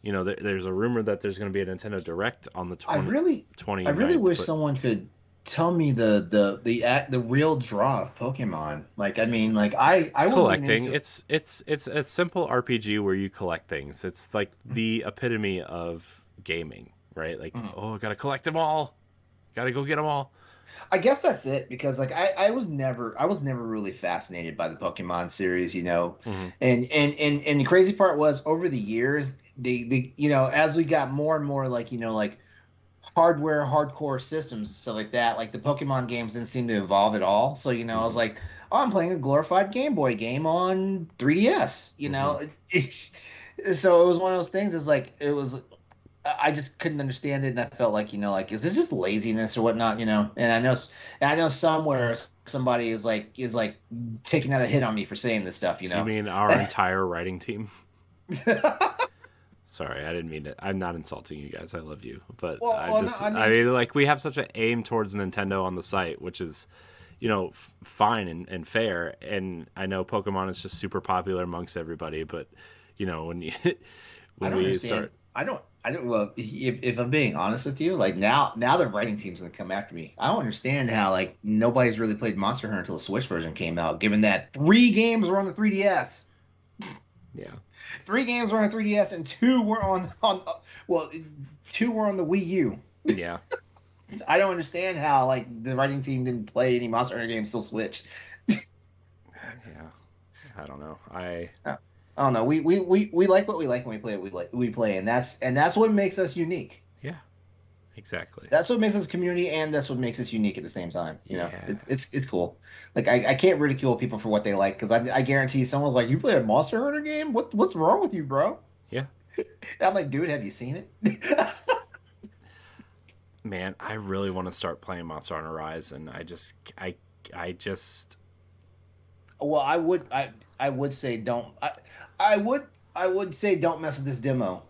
you know, there's a rumor that there's going to be a Nintendo Direct on the 20. I really wish someone could tell me the real draw of Pokemon. Like, I mean, like I collecting. It's a simple RPG where you collect things. It's like the epitome of gaming, right? Like, I gotta collect them all, gotta go get them all. I guess that's it, because like I was never really fascinated by the Pokemon series, you know. And the crazy part was over the years they you know, as we got more and more like, you know, like hardcore systems and stuff like that, like the Pokemon games didn't seem to evolve at all. So, you know, I was like, oh, I'm playing a glorified Game Boy game on 3DS. Mm-hmm. So it was one of those things. It's like it was. I just couldn't understand it, and I felt like, like, is this just laziness or whatnot, And I know somewhere somebody is like taking out a hit on me for saying this stuff. You mean our entire writing team? Sorry, I didn't mean to. I'm not insulting you guys. I love you, but No, I mean, like, we have such an aim towards Nintendo on the site, which is, fine and fair. And I know Pokemon is just super popular amongst everybody, but when you I when don't we understand. start, I don't. Well, if I'm being honest with you, like now the writing team's gonna come after me. I don't understand how like nobody's really played Monster Hunter until the Switch version came out, given that 3 games were on the 3DS. yeah, 3 games were on the 3DS and two were on well, two were on the Wii U. yeah, I don't understand how like the writing team didn't play any Monster Hunter games till Switch. yeah. I don't know. I don't know. We like what we like when we play it. We play, and that's what makes us unique. Yeah, exactly. That's what makes us a community, and that's what makes us unique at the same time. Yeah. It's cool. Like I can't ridicule people for what they like, because I guarantee someone's like, you play a Monster Hunter game? What's wrong with you, bro? Yeah. I'm like, dude, have you seen it? Man, I really want to start playing Monster Hunter Rise, and I just. Well, I would say don't. I would say don't mess with this demo.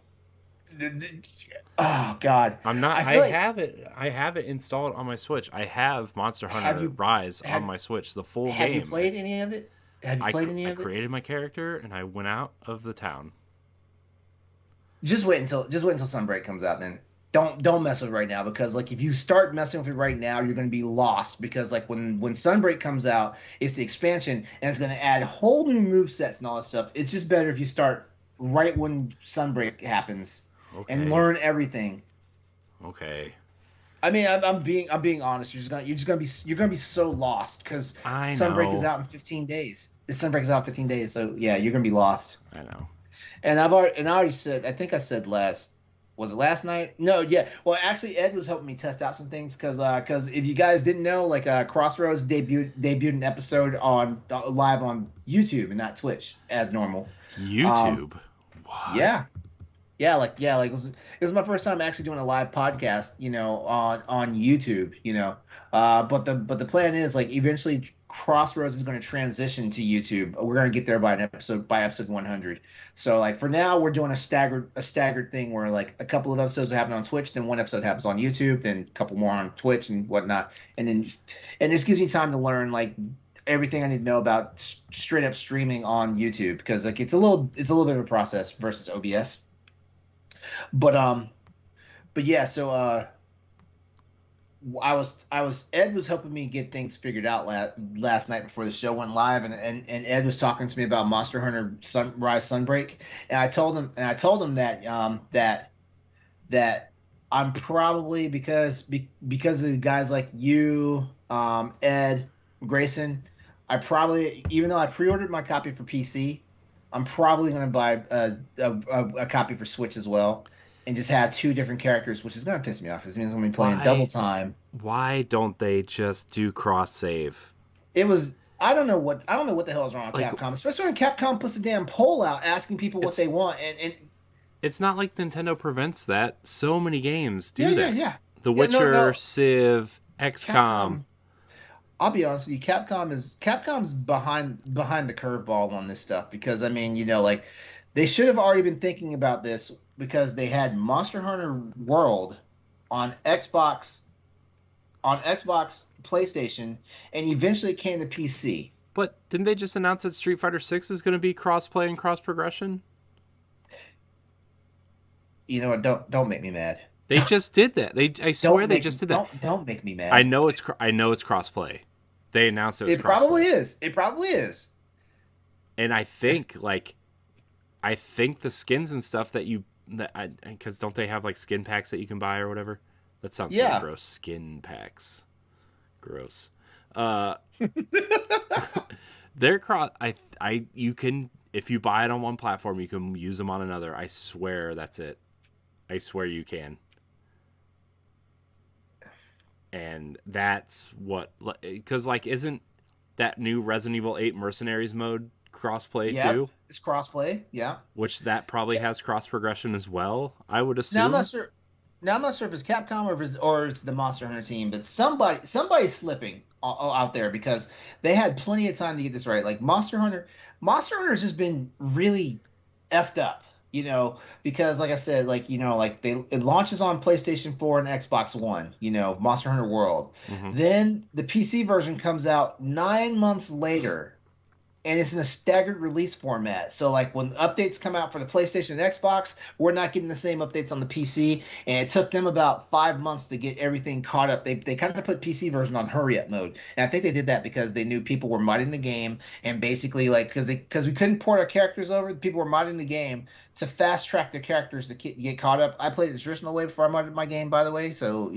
Oh God, I'm not. I like, have it. I have it installed on my Switch. I have Monster Hunter Rise on my Switch, the full game. Have you played any of it? I created my character and I went out of the town. Just wait until Sunbreak comes out. Then don't mess with it right now, because like if you start messing with it right now, you're going to be lost, because like when Sunbreak comes out, it's the expansion and it's going to add whole new movesets and all that stuff. It's just better if you start right when Sunbreak happens. Okay. And learn everything. Okay. I mean, I'm being honest. You're gonna be so lost, because Sunbreak is out in 15 days. Sunbreak is out in 15 days, so yeah, you're gonna be lost. I know. And I already said. I think I said was it last night? No, yeah. Well, actually, Ed was helping me test out some things, because if you guys didn't know, like Crossroads debuted an episode on live on YouTube and not Twitch as normal. YouTube. What? Yeah. Like it was my first time actually doing a live podcast, on YouTube, but the plan is like eventually Crossroads is going to transition to YouTube. We're going to get there by episode 100. So like for now we're doing a staggered thing where like a couple of episodes happen on Twitch, then one episode happens on YouTube, then a couple more on Twitch and whatnot, and this gives me time to learn like everything I need to know about straight up streaming on YouTube, because like it's a little bit of a process versus OBS. But yeah, so Ed was helping me get things figured out last night before the show went live, and Ed was talking to me about Monster Hunter Rise Sunbreak, and I told him that I'm probably, because of guys like you, Ed, Grayson, I probably, even though I pre-ordered my copy for PC, I'm probably going to buy a copy for Switch as well, and just have 2 different characters, which is going to piss me off, because it means I'm going to be playing double time. Why don't they just do cross save? I don't know what the hell is wrong with Capcom, especially when Capcom puts a damn poll out asking people what they want, and it's not like Nintendo prevents that. So many games do that. Yeah. The Witcher, Civ, XCOM. I'll be honest with you, Capcom's behind the curveball on this stuff, because I mean, like they should have already been thinking about this, because they had Monster Hunter World on Xbox, PlayStation, and eventually it came to PC. But didn't they just announce that Street Fighter 6 is going to be cross-play and cross-progression? You know what? Don't make me mad. They just did that. I swear they just did that. Don't make me mad. I know it's cross-play. They announced it was cross-play. It probably is. And I think the skins and stuff because don't they have like skin packs that you can buy or whatever? That sounds so gross. Skin packs. Gross. They're cross. You can, if you buy it on one platform, you can use them on another. I swear that's it. I swear you can. And that's what, because like isn't that new Resident Evil 8 Mercenaries mode crossplay Yep, too, it's crossplay. Yeah. which that probably has cross progression as well, I would Now I'm not assume. sure. Now I'm not sure if it's Capcom or it's the Monster Hunter team, but somebody's slipping out there because they had plenty of time to get this right. Like Monster Hunter has just been really effed up, because like I said, like like it launches on PlayStation 4 and Xbox One, Monster Hunter World. Hmm. Then the PC version comes out 9 months later, and it's in a staggered release format. So like when updates come out for the PlayStation and Xbox, we're not getting the same updates on the PC. And it took them about 5 months to get everything caught up. They kind of put PC version on hurry up mode, and I think they did that because they knew people were modding the game, and basically like because we couldn't port our characters over, people were modding the game to fast track their characters to get caught up. I played it the traditional way before I modded my game, by the way, so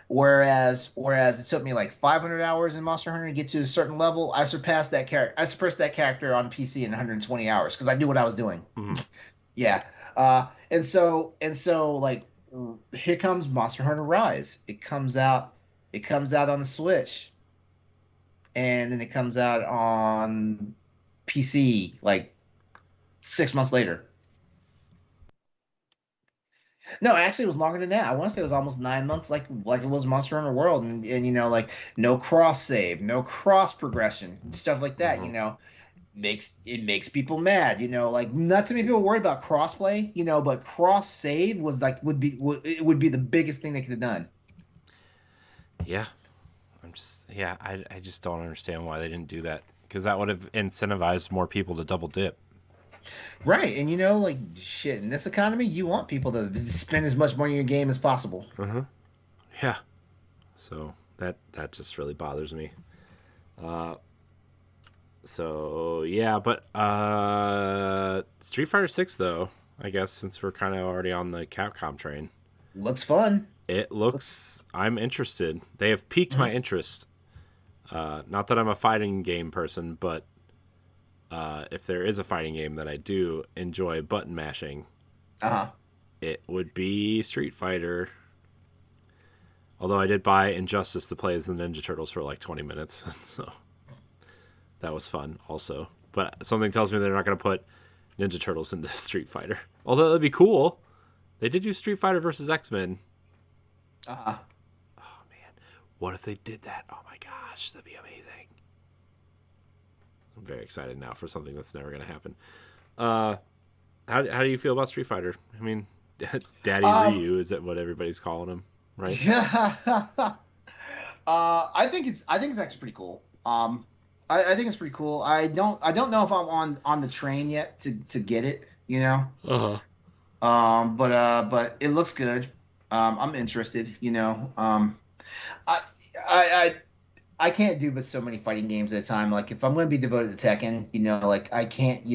Whereas it took me like 500 hours in Monster Hunter to get to a certain level, I surpassed that character. I suppressed that character on PC in 120 hours because I knew what I was doing. Hmm. Yeah. And so like here comes Monster Hunter Rise. It comes out on the Switch, and then it comes out on PC like 6 months later. No, actually, it was longer than that. I want to say it was almost 9 months, like it was Monster Hunter World, and like no cross save, no cross progression, stuff like that. Hmm. Makes people mad. Like not too many people worried about crossplay. But cross save was like it would be the biggest thing they could have done. Yeah, I just don't understand why they didn't do that, because that would have incentivized more people to double dip. Right, and like shit in this economy, you want people to spend as much money in your game as possible. Uh-huh. Yeah. So that just really bothers me. So yeah, but Street Fighter 6 though, I guess since we're kind of already on the Capcom train, Looks fun. it looks I'm interested. They have piqued my interest. Not that I'm a fighting game person, but if there is a fighting game that I do enjoy button mashing, Uh-huh. it would be Street Fighter. Although I did buy Injustice to play as the Ninja Turtles for like 20 minutes, so that was fun also. But something tells me they're not going to put Ninja Turtles into Street Fighter. Although that'd be cool. They did do Street Fighter versus X-Men. Uh-huh. Oh man, what if they did that? Oh my gosh, that'd be amazing. I'm very excited now for something that's never going to happen. How do you feel about Street Fighter? I mean, Daddy Ryu, is that what everybody's calling him, right? I think it's actually pretty cool. I think it's pretty cool. I don't know if I'm on the train yet to get it. Uh-huh. But it looks good. I'm interested. I I I can't do but so many fighting games at a time. Like if I'm going to be devoted to Tekken, like I can't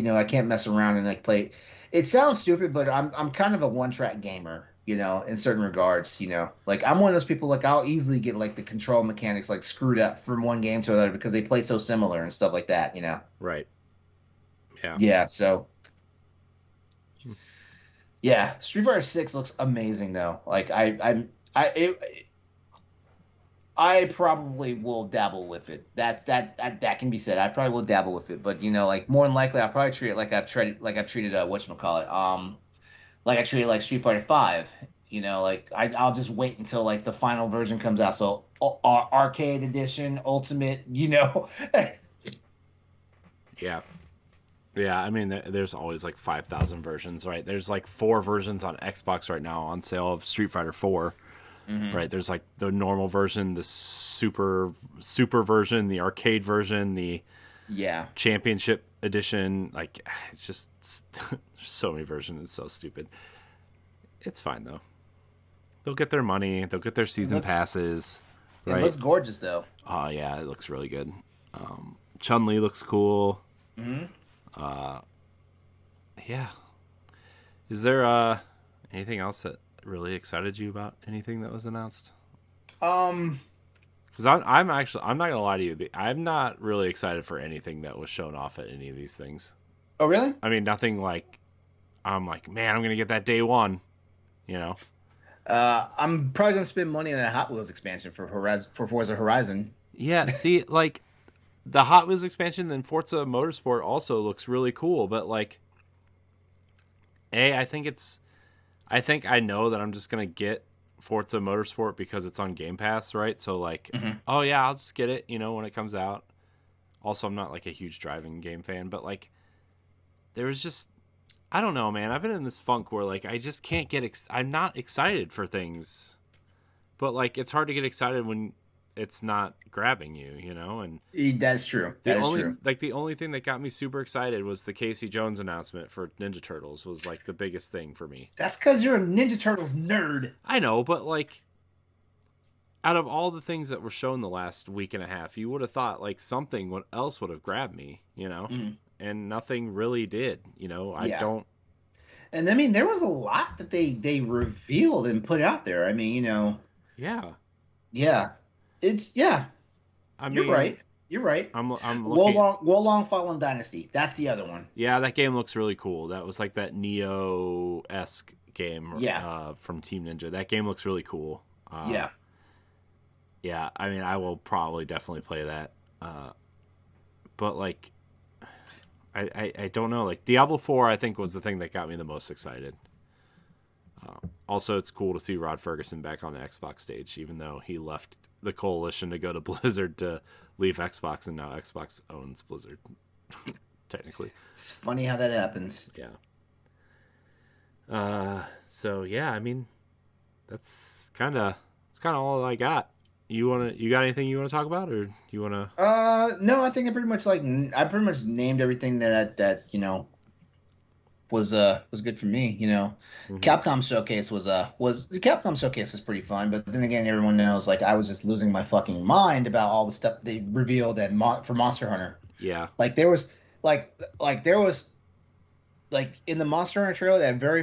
mess around and like play. It sounds stupid, but I'm kind of a one-track gamer, in certain regards, Like I'm one of those people like I'll easily get like the control mechanics like screwed up from one game to another because they play so similar and stuff like that, Right. Yeah. Yeah, so yeah, Street Fighter 6 looks amazing though. Like I probably will dabble with it. That can be said. I probably will dabble with it, but like more than likely, I'll probably treat it like I've treated whatchamacallit, like I treated like Street Fighter 5. Like I'll just wait until like the final version comes out. So arcade edition, ultimate, Yeah. Yeah, I mean, there's always like 5,000 versions, right? There's like 4 versions on Xbox right now on sale of Street Fighter 4. Mm-hmm. Right, there's like the normal version, the super version, the arcade version, the Yeah. championship edition. Like it's just there's so many versions. It's so stupid. It's fine though. They'll get their money. They'll get their season passes. Right. It looks gorgeous though. Oh yeah, it looks really good. Chun-Li looks cool. Mm-hmm. Yeah. Is there anything else that really excited you about anything that was announced? Because I'm not gonna lie to you, I'm not really excited for anything that was shown off at any of these things. Oh really? I mean, nothing like I'm like, man, I'm gonna get that day one. I'm probably gonna spend money on a Hot Wheels expansion for Forza Horizon. Yeah. See, like the Hot Wheels expansion, then Forza Motorsport also looks really cool. But like, I think I know that I'm just gonna get Forza Motorsport because it's on Game Pass, right? So like, oh yeah, I'll just get it, when it comes out. Also, I'm not like a huge driving game fan, but like, there was just, I don't know, man. I've been in this funk where like I just can't get. I'm not excited for things, but like it's hard to get excited when it's not grabbing you, And That's true. That is true. the only thing that got me super excited was the Casey Jones announcement for Ninja Turtles was like the biggest thing for me. That's because you're a Ninja Turtles nerd. I know, but like, out of all the things that were shown the last week and a half, you would have thought like something else would have grabbed me, and nothing really did. I don't. And I mean, there was a lot that they revealed and put out there. I mean, Yeah. Yeah. I mean, you're right. You're right. I'm looking. Wolong Fallen Dynasty. That's the other one. Yeah, that game looks really cool. That was like that Neo-esque game. From Team Ninja. That game looks really cool. Yeah. Yeah, I mean, I will probably definitely play that. But like, I don't know. Like Diablo 4, I think was the thing that got me the most excited. Also, it's cool to see Rod Ferguson back on the Xbox stage, even though he left the Coalition to go to Blizzard to leave Xbox, and now Xbox owns Blizzard, technically. It's funny how that happens. Yeah. So yeah, I mean, that's kind of all I got. You got anything you want to talk about, or you want to? No, I think I pretty much named everything that was good for me. Capcom Showcase was the Capcom Showcase was pretty fun, but then again, everyone knows like I was just losing my fucking mind about all the stuff they revealed for Monster Hunter. Yeah, like there was in the Monster Hunter trailer that very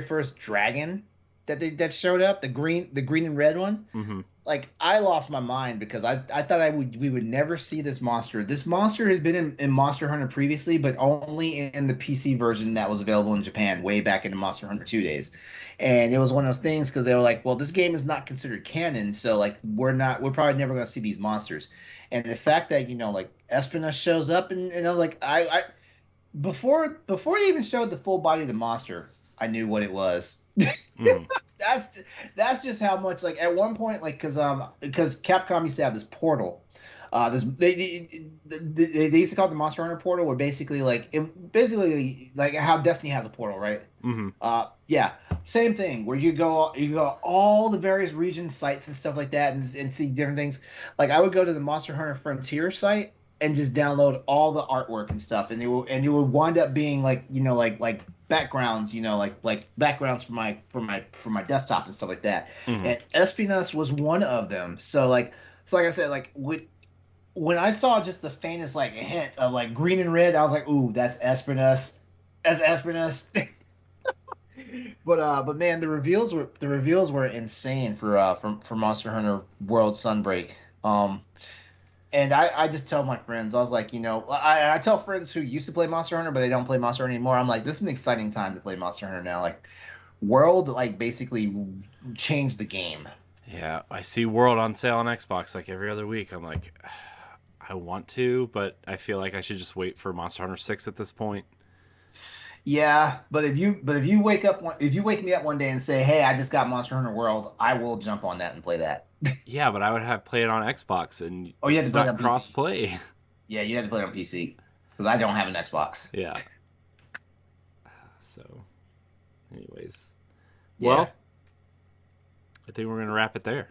first dragon that showed up, the green and red one. Mm-hmm. Like I lost my mind because I thought we would never see this monster. This monster has been in Monster Hunter previously, but only in the PC version that was available in Japan way back in the Monster Hunter 2 days. And it was one of those things because they were like, well, this game is not considered canon, so like we're probably never going to see these monsters. And the fact that like Espina shows up and like I before they even showed the full body of the monster, I knew what it was. Mm. That's just how much like at one point like because Capcom used to have this portal. They used to call it the Monster Hunter portal, where basically like how Destiny has a portal, right? Mm-hmm. Yeah, same thing where you go all the various region sites and stuff like that and see different things. Like I would go to the Monster Hunter Frontier site and just download all the artwork and stuff, and it would wind up being like like backgrounds, like backgrounds for my desktop and stuff like that. Mm-hmm. And Espinas was one of them. So like I said, like when I saw just the faintest like hint of like green and red, I was like, ooh, that's Espinas. That's Espinas. But man, the reveals were insane for Monster Hunter World Sunbreak. And I just tell my friends, I was like, I tell friends who used to play Monster Hunter, but they don't play Monster Hunter anymore. I'm like, this is an exciting time to play Monster Hunter now. Like, World, like, basically changed the game. Yeah, I see World on sale on Xbox like every other week. I'm like, I want to, but I feel like I should just wait for Monster Hunter 6 at this point. Yeah, but if you wake me up one day and say, hey, I just got Monster Hunter World, I will jump on that and play that. Yeah, but I would have played it on Xbox, and you had to play it on cross play. Yeah, you had to play it on PC because I don't have an Xbox. Yeah. So, anyways, yeah. Well, I think we're gonna wrap it there.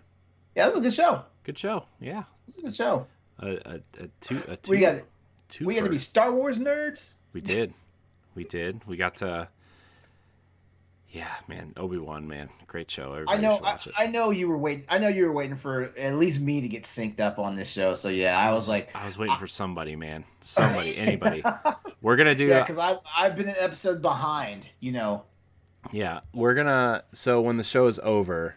Yeah, that was a good show. Good show. Yeah, this is a good show. We got to be Star Wars nerds. We did. We got to. Yeah, man, Obi-Wan, man, great show. Everybody I know you were waiting. I know you were waiting for at least me to get synced up on this show. So yeah, I was waiting for somebody, man, anybody. We're gonna do because I've been an episode behind. Yeah, we're gonna. So when the show is over,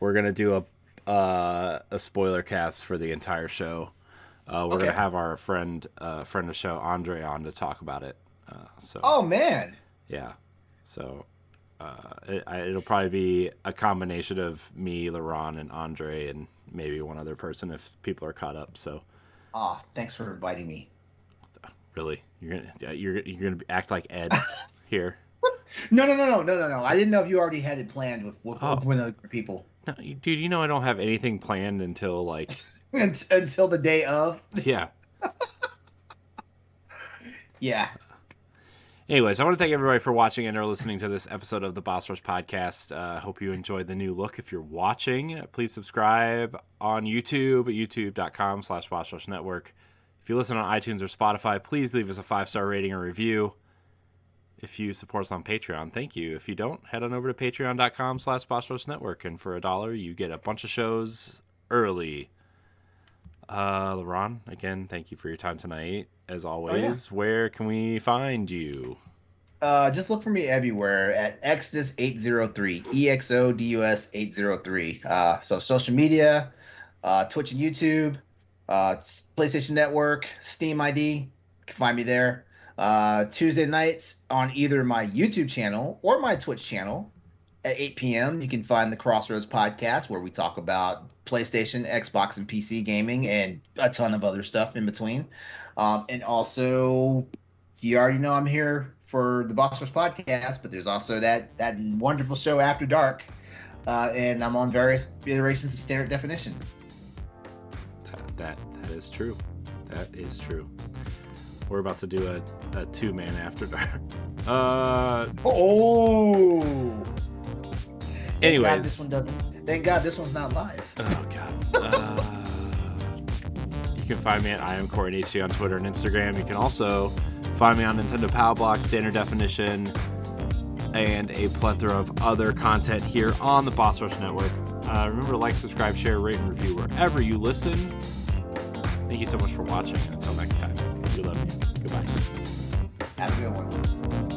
we're gonna do a spoiler cast for the entire show. We're gonna have our friend of the show Andre on to talk about it. Oh man. Yeah. So. It'll probably be a combination of me, LeRon, and Andre, and maybe one other person if people are caught up. So Ah, thanks for inviting me. Really? You're gonna act like Ed here? No. I didn't know if you already had it planned Oh, with other people. no, dude. You know I don't have anything planned until like Until the day of. yeah. Yeah. Anyways, I want to thank everybody for watching and or listening to this episode of the Boss Rush Podcast. Hope you enjoyed the new look. If you're watching, please subscribe on YouTube at youtube.com/Boss Rush Network. If you listen on iTunes or Spotify, please leave us a 5-star rating or review. If you support us on Patreon, thank you. If you don't, head on over to patreon.com/Boss Rush Network. And for $1, you get a bunch of shows early. LeRon, again, thank you for your time tonight. As always, Where can we find you? Just look for me everywhere at Exodus803, EXODUS 803. So social media, Twitch and YouTube, PlayStation Network, Steam ID. You can find me there. Tuesday nights on either my YouTube channel or my Twitch channel at 8 p.m. You can find the Crossroads Podcast, where we talk about PlayStation, Xbox, and PC gaming, and a ton of other stuff in between. And also, you already know I'm here for the Boss Rush Podcast, but there's also that wonderful show After Dark, and I'm on various iterations of Standard Definition. That is true. That is true. We're about to do a 2-man After Dark. Anyways, Thank God this one's not live. Oh God. You can find me at IamCoreyHC on Twitter and Instagram. You can also find me on Nintendo Power Block, Standard Definition, and a plethora of other content here on the Boss Rush Network. Remember to like, subscribe, share, rate, and review wherever you listen. Thank you so much for watching. Until next time, we love you. Goodbye. Have a good one.